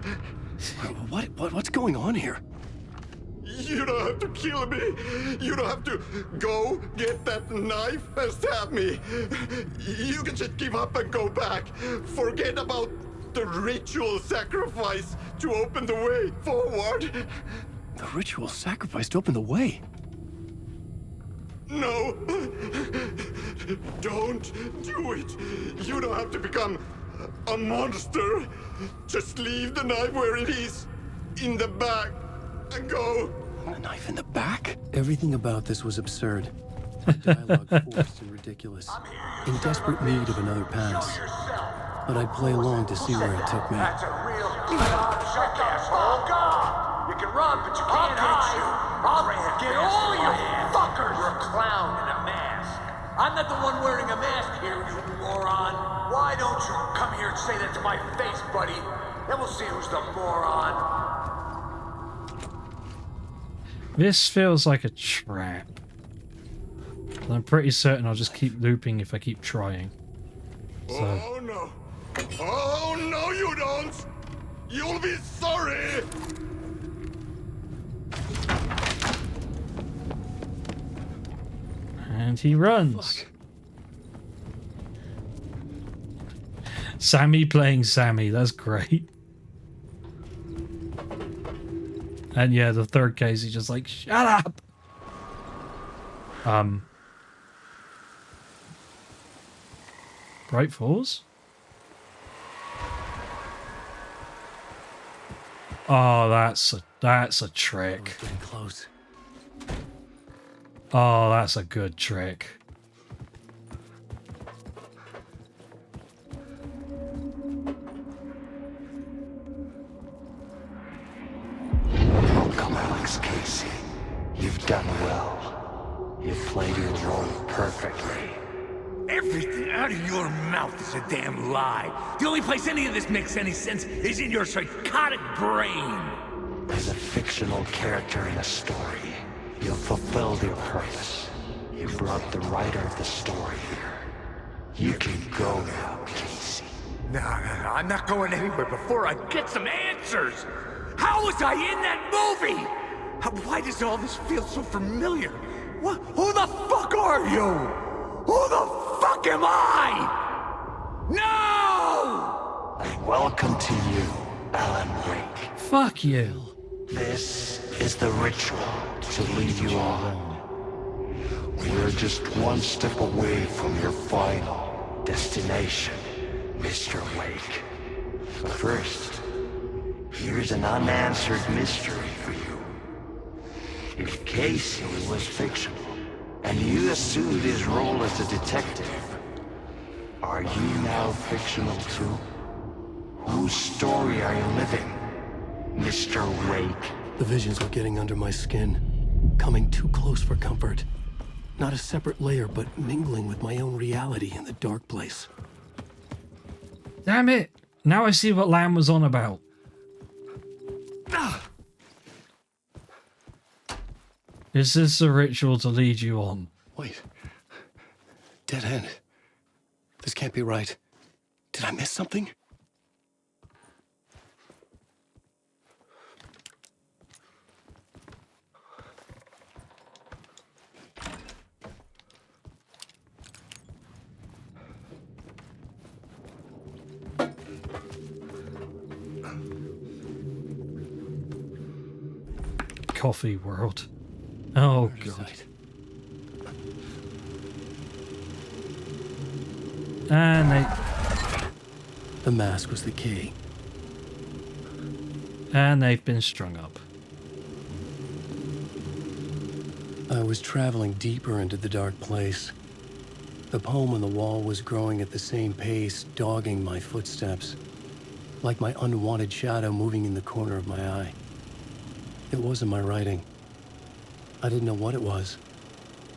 What's going on here? You don't have to kill me. You don't have to go get that knife and stab me. You can just give up and go back. Forget about the ritual sacrifice to open the way forward. The ritual sacrifice to open the way? No. Don't do it. You don't have to become a monster. Just leave the knife where it is. In the bag. and go. A knife in the back? Everything about this was absurd. Dialogue forced and ridiculous. In desperate need of another pass. But I'd play along to see where it took me. That's a real asshole. You can run, but you can't hide. I'll get all you fuckers. You're a clown in a mask. I'm not the one wearing a mask here, you moron. Why don't you come here and say that to my face, buddy? Then we'll see who's the moron. This feels like a trap. I'm pretty certain I'll just keep looping if I keep trying. So. Oh no. Oh no, you don't. You'll be sorry. And he runs. Sammy playing Sammy, that's great. And yeah, the third case, he's just like, shut up! Bright Falls? Oh, that's a trick. Getting close. Oh, that's a good trick. Welcome, Alex Casey. You've done well. You've played your role perfectly. Everything out of your mouth is a damn lie. The only place any of this makes any sense is in your psychotic brain. As a fictional character in a story, you've fulfilled your purpose. You brought the writer of the story here. You can go now, Casey. No, I'm not going anywhere before I get some answers. How was I in that movie? Why does all this feel so familiar? What? Who the fuck are you? Who the fuck am I? No! And welcome to you, Alan Wake. Fuck you. This is the ritual to lead you on. We're just one step away from your final destination, Mr. Wake. But first, here's an unanswered mystery for you. If Casey was fictional, and you assumed his role as a detective, are you now fictional too? Whose story are you living, Mr. Wake? The visions were getting under my skin, coming too close for comfort. Not a separate layer, but mingling with my own reality in the dark place. Damn it! Now I see what Lamb was on about. Is this a ritual to lead you on? Wait. Dead end. This can't be right. Did I miss something? Coffee world. Oh god. And the mask was the key. And they've been strung up. I was traveling deeper into the dark place. The poem on the wall was growing at the same pace, dogging my footsteps, like my unwanted shadow moving in the corner of my eye. It wasn't my writing. I didn't know what it was.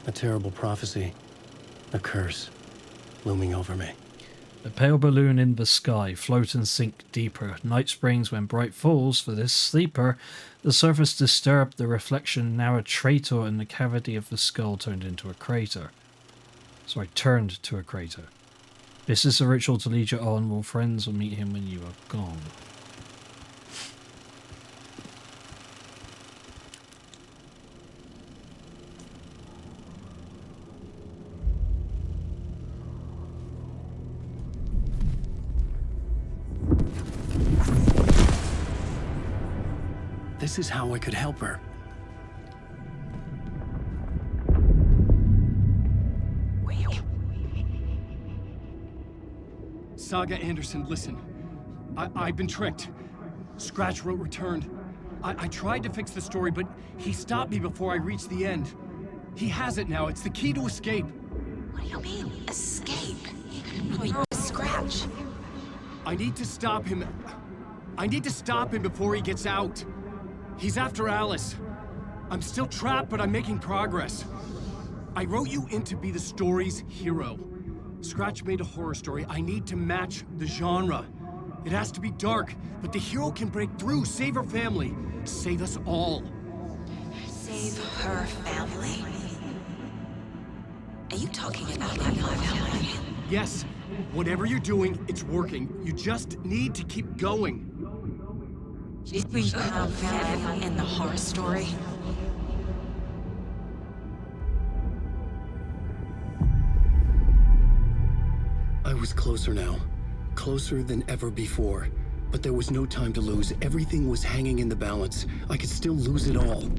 A terrible prophecy. A curse. Looming over me. A pale balloon in the sky, float and sink deeper. Night springs when bright falls for this sleeper. The surface disturbed, the reflection, now a traitor in the cavity of the skull turned into a crater. So I turned to a crater. This is a ritual to lead you on. Will friends will meet him when you are gone. This is how I could help her. Saga Anderson, listen. I've been tricked. Scratch Wrote returned. I tried to fix the story, but he stopped me before I reached the end. He has it now. It's the key to escape. What do you mean, escape? Oh, you're a Scratch. I need to stop him. I need to stop him before he gets out. He's after Alice. I'm still trapped, but I'm making progress. I wrote you in to be the story's hero. Scratch made a horror story. I need to match the genre. It has to be dark, but the hero can break through, save her family, save us all. Save her family? Are you talking about my family? Yes, whatever you're doing, it's working. You just need to keep going. Did we have family in the horror story? I was closer now. Closer than ever before. But there was no time to lose. Everything was hanging in the balance. I could still lose it all.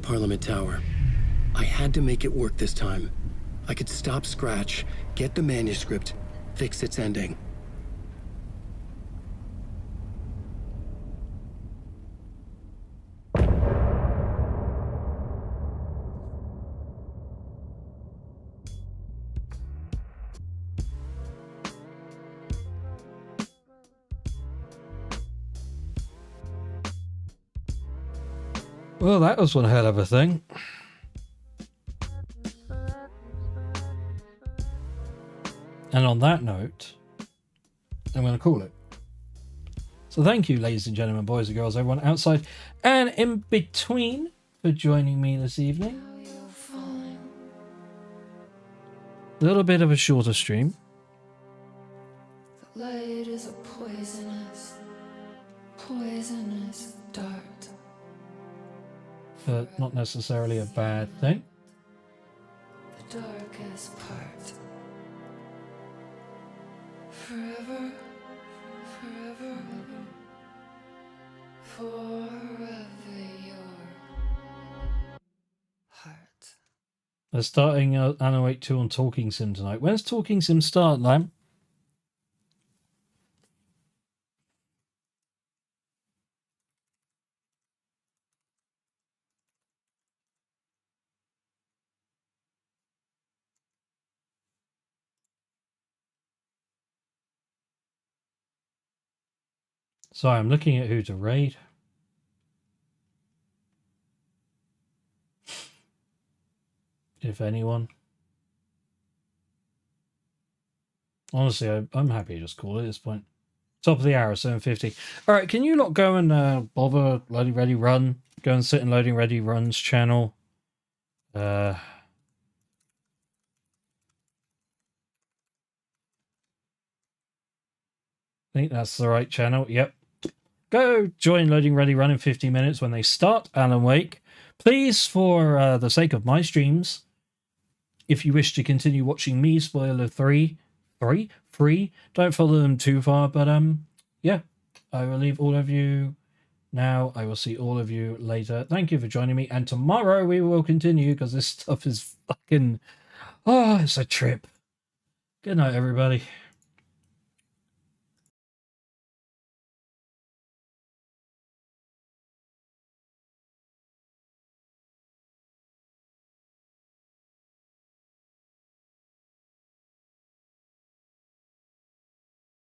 Parliament Tower. I had to make it work this time. I could stop Scratch, get the manuscript, fix its ending. Well, that was one hell of a thing. And on that note, I'm going to call it. So thank you, ladies and gentlemen, boys and girls, everyone outside and in between for joining me this evening. A little bit of a shorter stream. The light is a poisonous dart. But not necessarily a bad thing. The darkest part. Forever, forever, forever your heart. They're starting Alan Wake 2 on Talking Sim tonight. When's Talking Sim start, Lamb? Sorry, I'm looking at who to raid. If anyone. Honestly, I'm happy to just call it at this point. Top of the hour, 7:50. Alright, can you lot go and bother Loading Ready Run? Go and sit in Loading Ready Run's channel. I think that's the right channel. Yep. Go join Loading Ready Run in 50 minutes when they start Alan Wake. Please, for the sake of my streams, if you wish to continue watching me spoiler free, don't follow them too far, but yeah, I will leave all of you now. I will see all of you later. Thank you for joining me, and tomorrow we will continue because this stuff is fucking, oh, it's a trip. Good night, everybody.